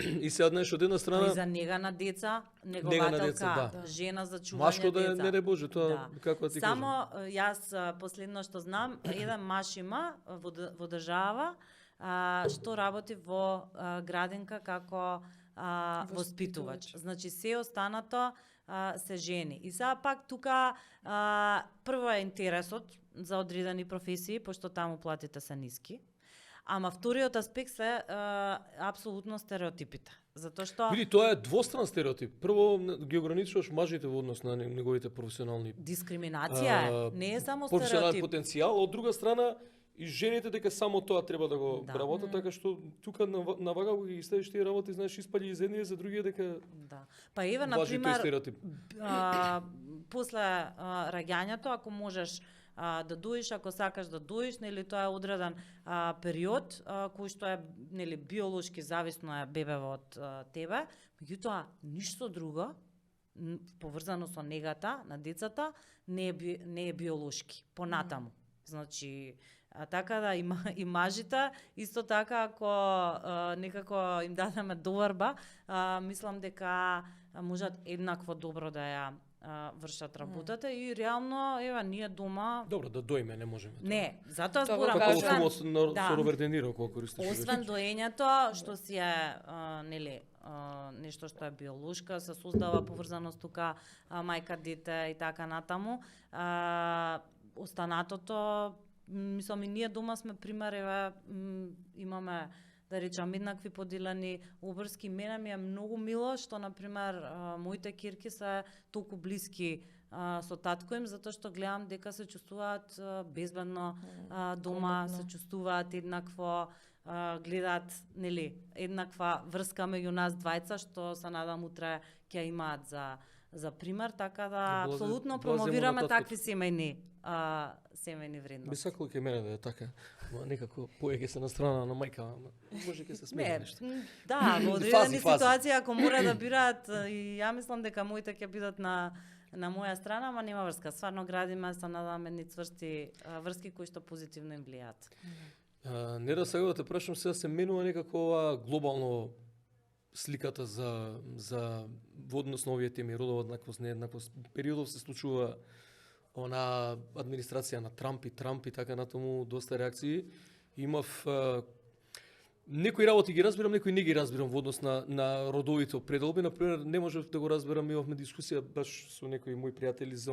И сега знаеш од една страна и за нега на деца, негователка, да. жена за чување машко да деца. Не дај Боже, тоа како ти кажам. Само јас последно што знам, еден маш има во држава што работи во градинка како воспитувач. Значи се останато се жени. И сега пак тука прво е интересот за одредени професии, пошто таму платите се ниски. Ама вториот аспект се апсолутно стереотипите. Затоа што Види, тоа е двостран стереотип. Прво ги ограничуваш мажите во однос на неговите професионални дискриминација е, не е само професионален стереотип. потенцијал, од друга страна и жените дека само тоа треба да го работат, така што тука на вага кога ги ставиш тие работи, знаеш, испаѓа и за едни и за другие дека Да. Па еве на важи тој пример стереотип. после раѓањето, ако можеш да доиш, ако сакаш да доиш, нели тоа е одреден период кој што е нели биолошки зависно е бебево од тебе, меѓутоа ништо друго поврзано со негата на децата не е биолошки понатаму. Значи така да и мажите исто така ако некако им дадеме доварба, мислам дека можат еднакво добро да ја вршат работата и реално ева ние дома Добро, да доиме не можеме. Не, затоа Тоа го зборам кажам. Како освен со Роберт Де Ниро кога користиш. освен доењето што си е нели нешто што е биолошка, се создава поврзаност тука мајка дете и така натаму. Останатото мислам и ние дома сме пример, еве имаме да речам еднакви поделени обврски. Мене ми е многу мило што на пример моите кирки се толку блиски со татко им, затоа што гледам дека се чувствуваат безбедно дома, се чувствуваат еднакво, гледаат нели еднаква врска меѓу нас двајца, што се надам утре ќе имаат за пример, така да апсолутно промовираме такви семејни вредности. Би сакал ке мене да е така, но некако поеќе се на страна на мајка, може ке се смее нешто. Да, во одредени ситуации ако мора да бираат, и ја мислам дека моите ќе бидат на моја страна, ама нема врска. Стварно градиме, се надам едни цврсти врски кои што позитивно им влијаат. Не да сега да те прашам, сега се менува некако ова глобално сликата за водност на овие теми, родова еднаквост, нееднаквост. Периодов се случува она администрација на Трамп и така натаму, доста реакции. Имав некои работи ги разбирам, некои не ги разбирам во однос на родовите определби. Например, не можев да го разберам, имавме дискусија баш со некои мои пријатели за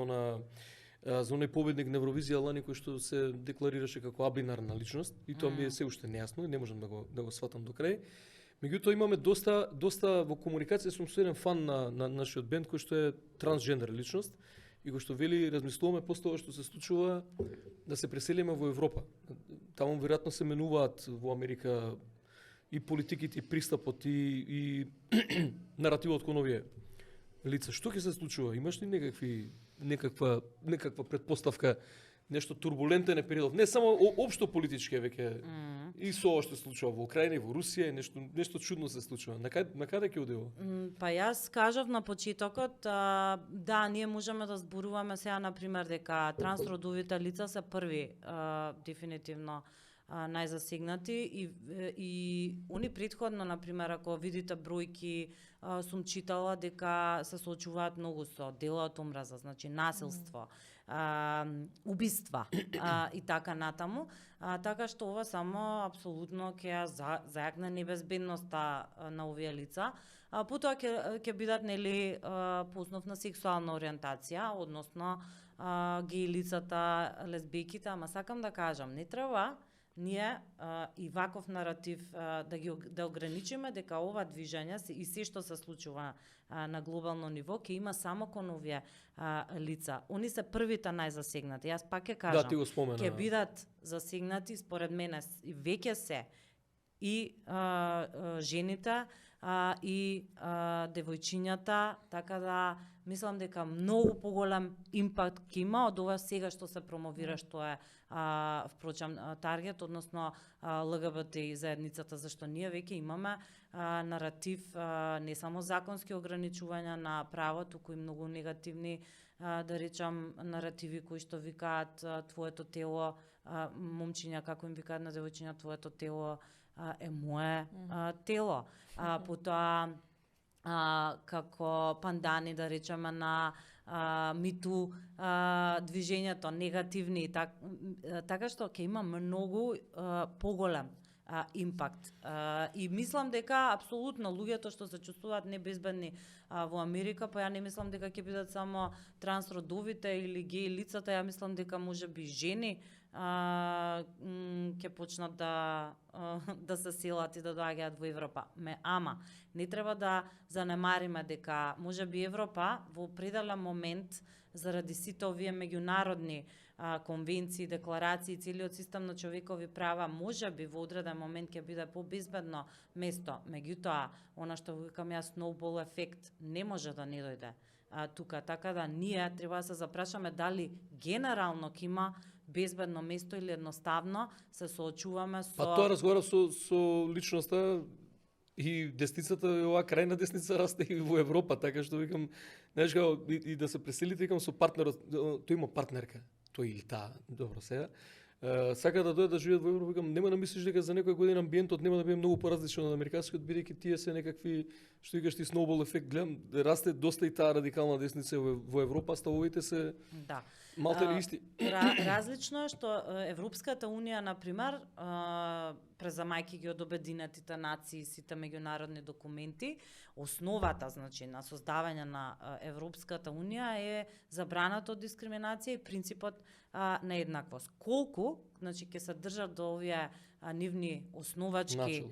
оној победник на Евровизија лани кој што се декларираше како абинарна личност и тоа ми е се уште нејасно и не можам да го сватам до крај. Меѓутоа имаме доста во комуникација, сум еден фан на нашиот бенд кој што е трансджендер личност и кој што вели размислуваме после тоа што се случува да се преселиме во Европа. Таму веројатно се менуваат во Америка и политиките, и пристапот, и наративот кон овие лица. Што ќе се случува? Имаш ли некаква предпоставка, нешто турбулентен е период? Не само општо политички веќе и со ова што се случува во Украина и во Русија, нешто чудно се случува. На каде ќе одиво? Па јас кажав на почетокот, да, ние можеме да зборуваме сега например дека трансродовите лица се први дефинитивно најзасегнати и они претходно, например, ако видите бројки, сум читала дека се соочуваат многу со дела од омраза, значи насилство, убиства и така натаму. Така што ова само апсолутно ќе ја зајакне небезбедноста на овие лица. Потоа ќе бидат нели по основ на сексуална ориентација, односно геј лицата, лесбијките, ама сакам да кажам, не треба ние и ваков наратив да ограничиме дека ова движење и се што се случува на глобално ниво ќе има само кон овие лица. Они се првите најзасегнати. Јас пак ќе кажам, ќе бидат засегнати според мене и веќе се и жените и девојчињата, така да мислам дека многу поголем импакт ќе има од ова сега што се промовира, што е впрочем таргет, односно ЛГБТ заедницата, зашто ние веќе имаме наратив, не само законски ограничувања на право, туку и многу негативни, да речам, наративи кои што викаат твоето тело, момчиња како им викаат на девојчиња, твоето тело е мое тело. Потоа како пандани, да речеме, на миту движењето, негативни, така што ќе има многу поголем импакт. И мислам дека апсолутно луѓето што се чувствуваат небезбедни во Америка, па ја не мислам дека ќе бидат само трансродовите или геј лицата, ја мислам дека можеби жени ќе почнат да се селат и да доаѓаат во Европа. Ама не треба да занемариме дека можеби Европа во определен момент заради сите овие меѓународни конвенции, декларации, целиот систем на човекови права, можеби во одреден момент ќе биде побезбедно место. Меѓутоа, она што викам јас snowball ефект не може да не дојде тука, така да ние треба да се запрашаме дали генерално ќе има безбедно место или едноставно се соочуваме со... Па тоа разговара со личноста и десницата, оваа крајна десница расте и во Европа, така што викам, знаеш како и да се преселите, викам со партнерот, тој има партнерка, тој или таа, добро сега. Сака да дојдат да живеат во Европа, викам, нема да мислиш дека за некоја година амбиентот нема да биде многу поразличен од американскиот, бидејќи тие се некакви, што викаш ти, snowball ефект, гледам, расте доста и таа радикална десница во Европа, ставовите се малте ли исти. Различно е што Европската унија, например, презамајки ги од Обединетите нации, сите меѓународни документи, основата, значи, на создавање на Европската унија е забраната од дискриминација и принципот на еднаквост. Колку, значи, ќе се држат до овие нивни основачки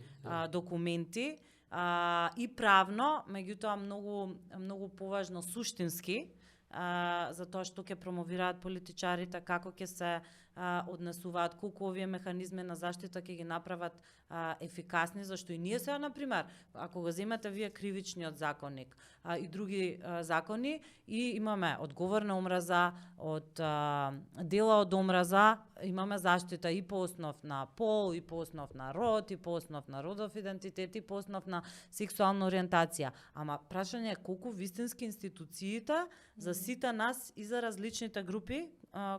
документи и правно, меѓутоа многу поважно суштински, за тоа што ќе промовираат политичарите, како ќе се однесуваат, колку овие механизми на заштита ќе ги направат ефикасни, зашто и ние сега, например, ако го земете вие кривичниот законник и други закони, и имаме од говор на омраза, од дела од омраза, имаме заштита и по основ на пол, и по основ на род, и по основ на родов идентитет, и по основ на сексуална ориентација. Ама прашање е колку вистински институциите за сите нас и за различните групи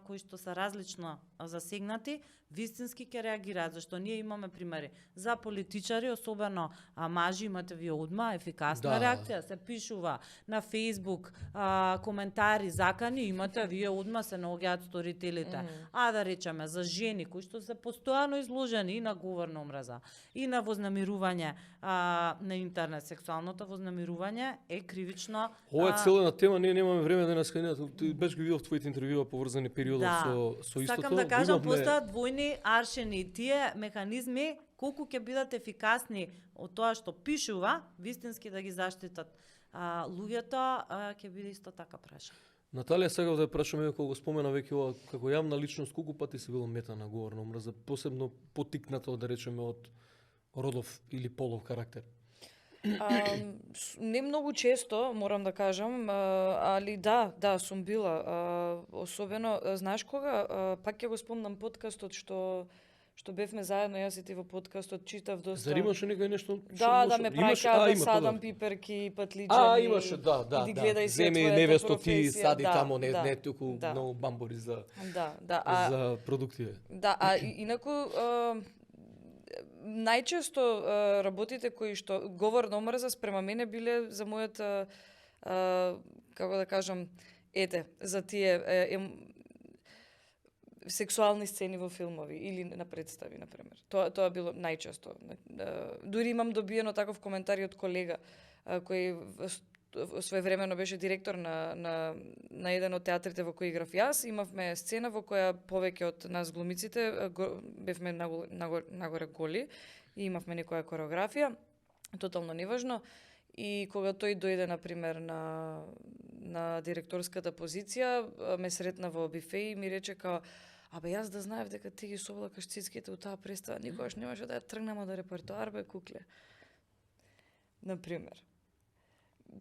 кои што се различно засегнати, вистински ќе реагираат, зашто ние имаме примери за политичари, особено мажи, имате вие одма ефикасна реакција, се пишува на Facebook, коментари, закани, имате вие одма се наоѓаат сторителите. А да речеме за жени кои што се постојано изложени и на говор на омраза, и на вознамирување на интернет, сексуалното вознамирување е кривично. Ова е целена тема, ние немаме време да насканеме. Ти беше ги видов твоите интервјуа поврзани периодот со истото. Сакам да кажам, постојат двојни аршини, тие механизми колку ќе бидат ефикасни од тоа што пишува, вистински да ги заштитат луѓето, ќе биде исто така прашано. Наталија, сакав да ја прашам, кога го спомена веќе ова, како јавна личност, колку пати си била мета на говор на омраза, посебно потикнато, да речеме, од родов или полов карактер? Не многу често, морам да кажам, али да, сум била. Особено, знаеш кога, пак ќе го спомнам подкастот што бевме заедно, јас и ти во подкастот, читав доста. Зар имаше некој нешто? Да, ме праќаат да садам пиперки, патлиџани. Имаше, да. Земи невесто ти сади тамо, не туку многу бамбори за за продуктиве. Да, инаку најчесто работите кои што говор на омраза спрема мене биле за мојот како да кажам, за тие сексуални сцени во филмови или на представи, например. Тоа било најчесто. Дури имам добиено таков коментар од колега кој своевремено беше директор на еден од театрите во кој играв јас. Имавме сцена во која повеќе од нас глумиците бевме нагоре голи и имавме некоја кореографија, тотално неважно. И кога тој дојде, например, на директорската позиција, ме сретна во бифе и ми рече као: "Абе, јас да знаев дека ти ги совлакаш цицките у таа представа, никогаш немаше да ја тргнем од репертоар, бе, кукле." Например.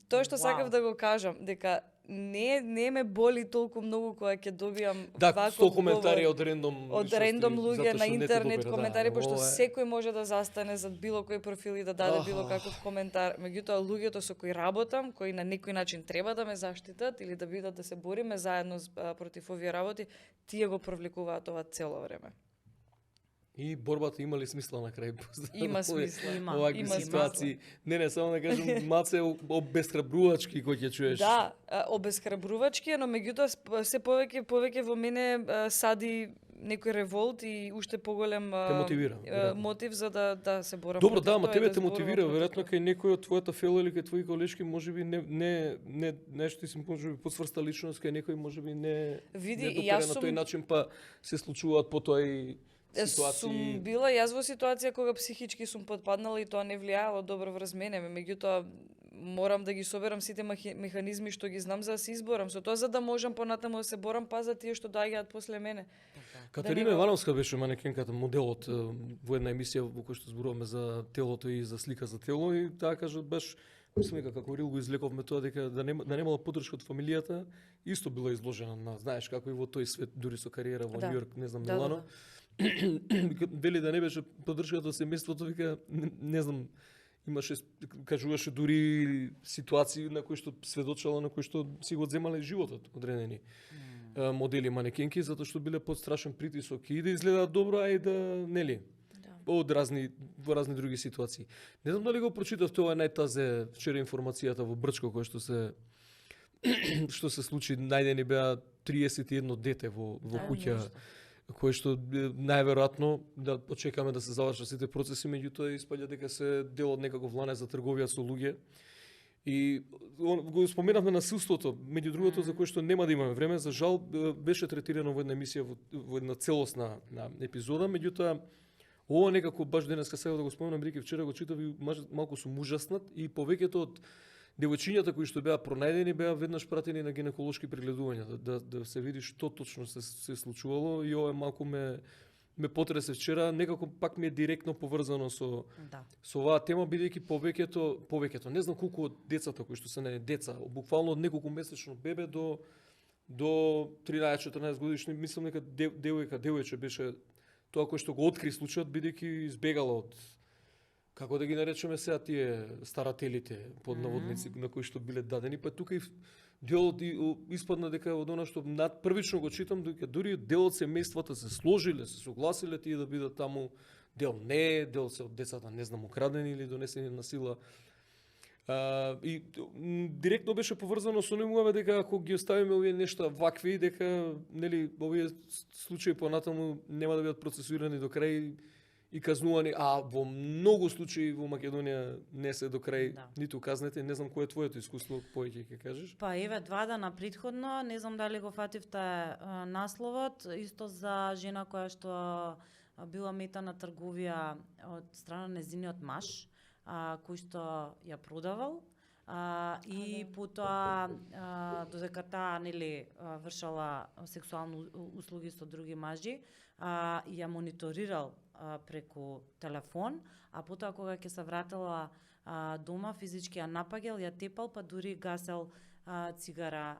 Тоа што сакав да го кажам, дека не ме боли толку многу кога ќе добијам ваков коментари од рендом луѓе на интернет коментари, пошто секој може да застане зад било кој профил и да даде било каков коментар. Меѓутоа луѓето со кои работам, кои на некој начин треба да ме заштитат или да бидат да се бориме заедно против овие работи, тие го провлекуваат ова цело време. И борбата има ли смисла на крај? Има смисла. Има ситуации. Не, само да кажам, маце обесхрабрувачки кој ќе чуеш. Да, обесхрабрувачки, но меѓутоа се повеќе во мене сади некој револт и уште поголем мотив за да се борам. Добро, да, ама тебе те мотивира, веројатно кај некој од твојата фела или кај твои колешки, можеби не нешто ти си можеби посврста личност, кај некој можеби не допера на тој начин, па се случуваат потоа и ситуации. Сум била јас во ситуација кога психички сум потпаднала и тоа не влијаело добро врз мене, меѓутоа морам да ги соберам сите механизми што ги знам за да се изборам со тоа, за да можам понатаму да се борам па за тие што доаѓаат после мене. Катерина Ивановска беше манекенката, моделот во една емисија во која што зборуваме за телото и за слика за тело, и таа кажа баш, мислам како Рил го излековме тоа, дека да немала поддршка од фамилијата, исто била изложена на, знаеш, како и во тој свет, дури со кариера во Њу Јорк, не знам, Милано. Вели да не беше поддршката од семејството, вика, не знам, имаше, кажуваше дури ситуации на кои што сведочала, на кои што си го земале животот одредени модели манекенки, затоа што биле под страшен притисок и да изгледаат добро, а и да, нели, во разни други ситуации. Не знам дали го прочитавте, ова најтазе вчера информацијата во Брчко, кој што се случи, најдени беа 31 дете во куќа, кој што најверојатно да очекаме да се завршат сите процеси, меѓутоа испаѓа дека се дел од некаков ланец за трговија со луѓе. И го споменавме насилството, меѓу другото, за кое што нема да имаме време, за жал беше третирано во една емисија, во една целосна епизода, меѓутоа ова некако баш денеска сега да го споменам, бидејќи вчера го читав и малку сум ужаснат, и повеќето од девојчињата кои што беа пронајдени беа веднаш пратени на гинеколошки прегледувања, да се види што точно се случувало, и ова малку ме потресе вчера, некако пак ми е директно поврзано со оваа тема, бидејќи повеќето, не знам колку од децата кои што се не деца, буквално од неколку месечно бебе до 13-14 годишни, мислам дека девојче беше тоа кој што го откри случајот, бидејќи избегала од како да ги наречеме сега тие старателите под наводници на кои што биле дадени, па тука и делот испадна дека од она што првично го читам, дека дури дел од семејствата се сложиле, се согласиле тие да бидат таму, дел не, дел се од децата не знам украдени или донесени на сила. И директно беше поврзано со немуваме дека ако ги оставиме овие нешта вакви, дека нели овие случаи понатаму нема да бидат процесуирани до крај и казнувани, а во многу случаи во Македонија не се до крај ниту казнете. Не знам кој е твоето искуство, повеќе ќе кажеш? Па еве 2 дана претходно, не знам дали го фативте насловот, исто за жена која што била мета на трговија од страна незиниот маж, кој што ја продавал, и потоа додека таа нели вршала сексуални услуги со други мажи, ја мониторирал преку телефон, а потоа кога ќе се вратила дома, физички ја напагел, ја тепал, па дури гасел цигара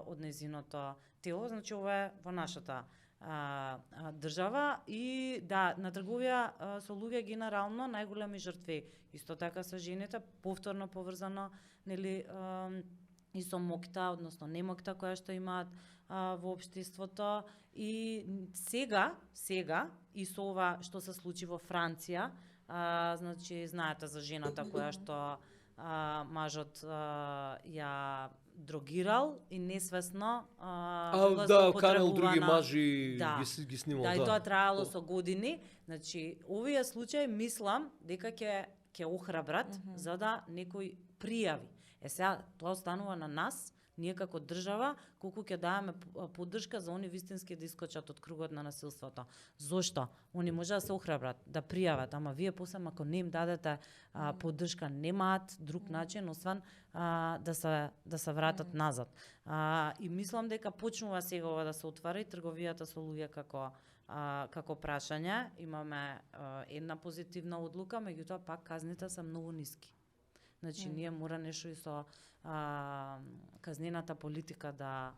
од незиното тело. Значи ова е во нашата држава и да, на трговија со луѓе генерално најголеми жртви исто така се жените, повторно поврзано нели и со моќта, односно немоќта која што имаат во општеството. И сега и со ова што се случи во Франција, значи знаете за жената која што мажот ја дрогирал и несвесно канал други мажи ги снимал. Да, и тоа траело со години. Значи, овие случаи мислам дека ќе охрабрат за да некој пријави. Сега тоа останува на нас, ние како држава, колку ќе даваме поддршка за они вистински да искочат од кругот на насилството. Зошто? Они може да се охрабрат, да пријават, ама вие после ако не им дадете поддршка, немаат друг начин освен да се вратат назад. И мислам дека почнува сега ова да се отвара и трговијата со луѓе како прашање. Имаме една позитивна одлука, меѓутоа пак казните се многу ниски. Значи, ние мора нешто и со казнената политика да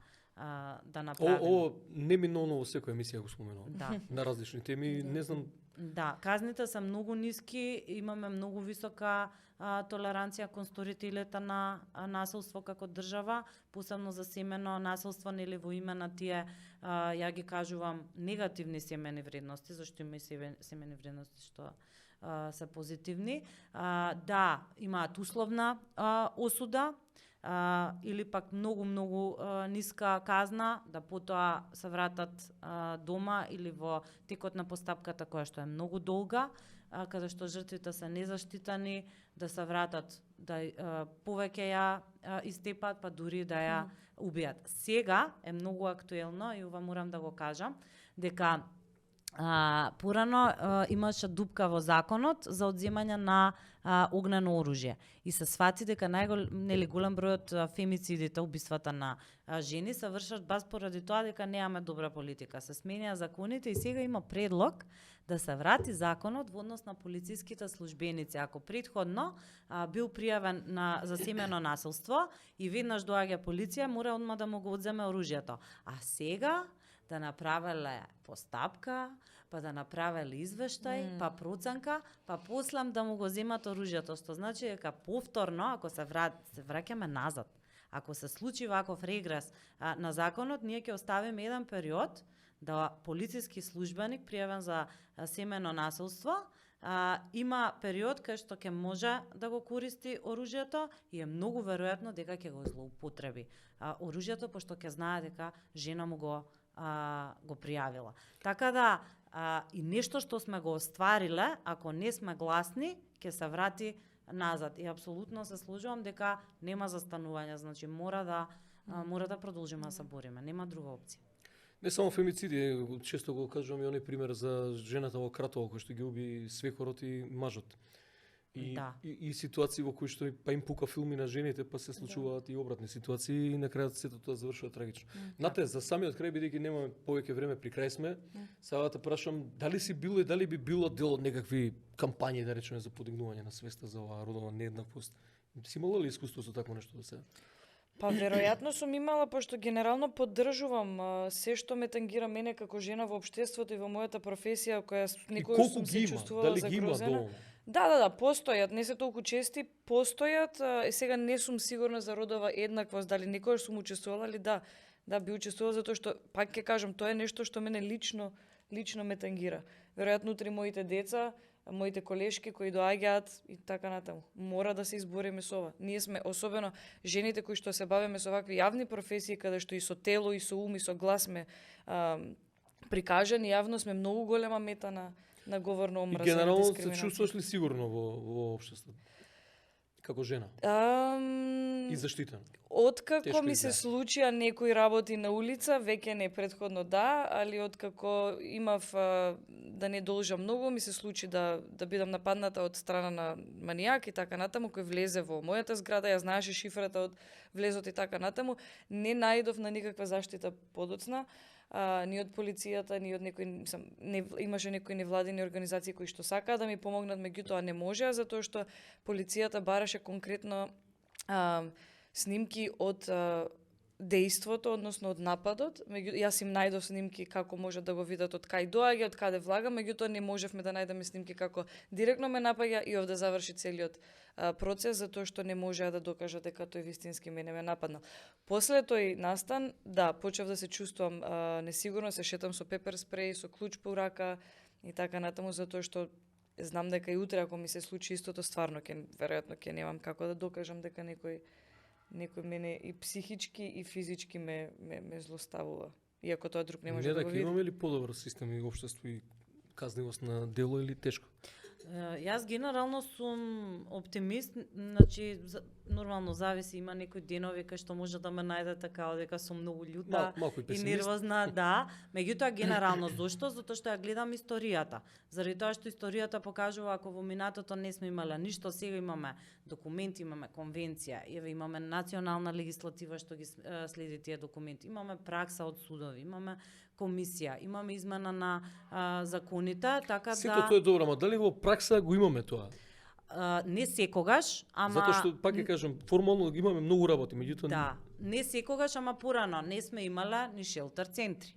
направиме. Ово неминовно во секоја емисија го споменувам. Да. На различни теми, не знам. Да, казните се многу ниски, имаме многу висока толеранција кон сторителите на насилство како држава, посебно за семено насилство, нели во име на тие, ја ги кажувам, негативни семени вредности, зашто има и семени вредности што се позитивни. Да, имаат условна осуда, или пак многу ниска казна, да потоа се вратат дома или во текот на постапката која што е многу долга, каде што жртвите се незаштитани, да се вратат, да повеќе ја истепат, па дури да ја убијат. Сега е многу актуелно и ова морам да го кажам, дека порано имаше дупка во законот за одземање на огнено оружје. И се свати дека голем број од фемицидите, убиствата на жени се вршат баш поради тоа дека немаме добра политика. Се сменија законите и сега има предлог да се врати законот во однос на полициските службеници. Ако претходно бил пријавен за семено насилство и веднаш доаѓа полиција, мора одма да му го одземе оружјето. А сега да направеле постапка, па да направеле извештај, па проценка, па послам да му го земат оружјето, што значи дека повторно, ако се враќаме назад, ако се случи ваков регрес на законот, ние ќе оставиме еден период да полициски службеник пријавен за семено насилство има период кај што ќе може да го користи оружјето и е многу веројатно дека ќе го злоупотреби оружјето, пошто ќе знае дека жена му го пријавила. Така да, и нешто што сме го оствариле, ако не сме гласни, ќе се врати назад. И апсолутно се сложувам дека нема застанување, значи мора да продолжиме да се бориме, нема друга опција. Не само фемициди, често го кажувам и оној пример за жената во Кратово кој што ги уби свекорот и мажот. И ситуации во кои што па им пука филми на жените, па се случуваат и обратни ситуации и на крајот сето тоа завршува трагично. Нате, за самиот крај, бидејќи немаме повеќе време, при крај сме, сега те прашам, дали си било и дали би било дел од некакви кампањи, да речеме, за подигнување на свеста за оваа родова нееднаквост? Си имала ли искуство со такво нешто до сега? Па веројатно сум имала, пошто генерално поддржувам се што ме тангира мене како жена во општеството и во мојата професија, која некојаш сум се чувствувала дали ги има загрозена. доволно? Да, постојат, не се толку чести, постојат, сега не сум сигурна за родова еднаквост, дали некојаш сум учествувала или да, би учествувала затоа што, пак ќе кажам, тоа е нешто што мене лично ме тангира. Веројатно утре моите деца, моите колешки кои доаѓаат и така натаму. Мора да се избориме со ова. Ние сме, особено жените кои што се бавиме со вакви јавни професии, каде што и со тело, и со ум, и со глас сме прикажани, јавно сме многу голема мета на говорно омраза. И генерално се чувствуваш ли сигурно во општеството? Како жена? И заштитена? Откако ми се случија некои работи на улица, веќе не, предходно да, али откако имав да не должам многу, ми се случи да бидам нападната од страна на манијак и така натаму, кој влезе во мојата зграда, ја знаеше шифрата од влезот и така натаму, не најдов на никаква заштита подоцна, ни од полицијата, ни од имаше некои невладини организации кои што сакаа да ми помогнат, меѓутоа не можеа, затоа што полицијата бараше конкретно снимки од дејството, односно од нападот. Јас им најдов снимки како можат да го видат од кај доаѓа, од каде влага, меѓутоа не можевме да најдеме снимки како директно ме напаѓа и овде заврши целиот процес, затоа што не можеа да докажат дека тој вистински мене ме нападнал. После тој настан, да, почев да се чувствувам несигурно, се шетам со пепер спреј, со клуч по рака и така натаму, затоа што знам дека и утре ако ми се случи истото, стварно веројатно ќе немам како да докажам дека некој мене и психички и физички ме злоставува. Иако тоа друг не може да го види. Имаме ли подобар систем и општество и казнивост на дело или тешко? Јас генерално сум оптимист, значи нормално зависи, има некои денови кај што може да ме најдете као дека сум многу љута и нервозна, да. Меѓутоа генерално зошто? Затоа што ја гледам историјата. Заради тоа што историјата покажува ако во минатото не сме имале ништо, сега имаме документи, имаме конвенција, имаме национална легислатива што ги следи тие документи, имаме пракса од судови, имаме комисија, имаме измена на законите, така да... Сето тоа е добро, ама дали во пракса го имаме тоа? Не секогаш, ама... Затоа што, пак ќе кажам, формално имаме многу работи, меѓутоа... Да, не секогаш, ама порано. Не сме имале ни шелтер центри.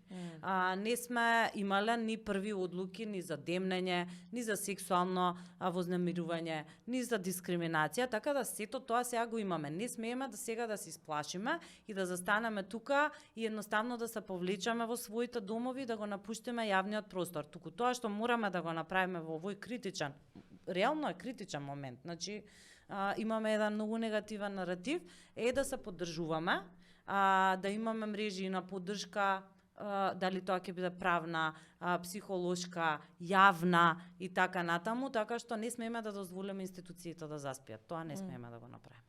Не сме имале ни први одлуки ни за демнење, ни за сексуално вознемирување, ни за дискриминација, така да сето тоа сега го имаме. Не смееме да сега да се исплашиме и да застанеме тука и едноставно да се повлечеме во своите домови, да го напуштиме јавниот простор. Туку тоа што мораме да го направиме во овој критичен, реално е критичен момент. Значи, имаме еден многу негативен наратив, да се поддржуваме, да имаме мрежи на поддршка, дали тоа ќе биде правна, психолошка, јавна и така натаму, така што не смееме да дозволиме институциите да заспијат. Тоа не смееме да го направиме.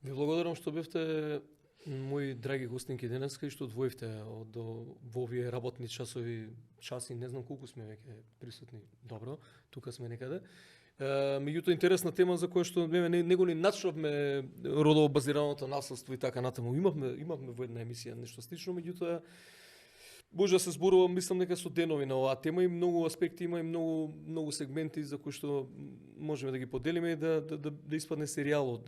Ви благодарам што бевте мои драги гостинки денеска и што одвоивте во овие работни часи, не знам колку сме веќе присутни. Добро, тука сме некаде. Меѓутоа интересна тема за која што не го ни начнавме родово базираното наследство и така натаму. Имавме во една емисија нешто слично, меѓутоа може да се зборува, мислам дека со денови на оваа тема и многу аспекти има и многу сегменти за кои што можеме да ги поделиме и да испадне серијал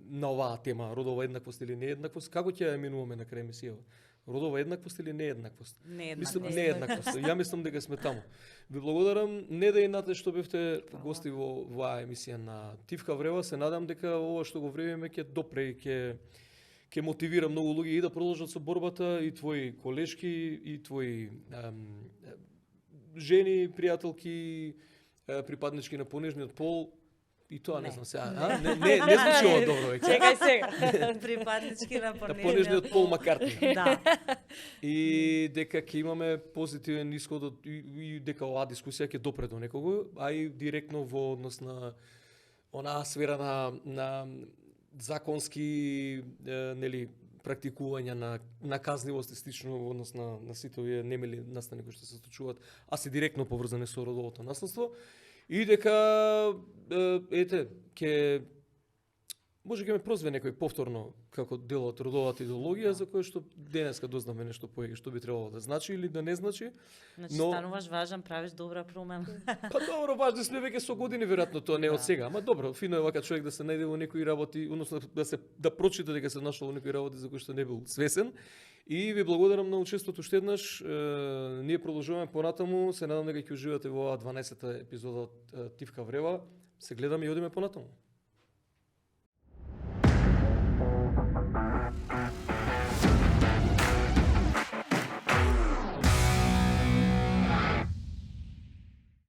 на оваа тема, родова еднаквост или нееднаквост. Како ќе ја именуваме на крај емисијава? Родова еднаквост или нееднаквост? Нееднаквост. Ја мислам дека сме таму. Ви благодарам, Неда и Нате што бевте гости во оваа емисија на Тивка врева. Се надам дека ова што го вревиме ќе допре и ќе мотивира многу луѓе и да продолжат со борбата, и твои колешки, и твои жени, пријателки, припаднички на понежниот пол. И тоа не знам сега, не звучи ова добро веќе. Чекај сега. Припаднички на понежниот пол Маккартни. Да. И дека ќе имаме позитивен исход и дека оваа дискусија ќе допре до некого, а и директно во однос на онаа сфера на законски практикување на казнивост и слично во однос на сите овие немили настани кои што се случуваат, а се директно поврзани со родовото наследство. И дека, може ќе ме прозве некој повторно како дел од родовата идеологија, за кој што денеска дознаме нешто повеќе што би требало да значи или да не значи. Значи стануваш важен, правиш добра промена. Па добро, важни сме веќе со години, веројатно тоа не е од сега, ама добро, фино е вака човек да се најде во некои работи, односно да прочита дека се нашол во некои работи за кои што не бил свесен. И ви благодарам на учеството уште еднаш. Ние продолжуваме понатаму, се надам дека ќе уживате во оваа 12-та епизода од Тивка врева. Се гледаме и одиме понатаму.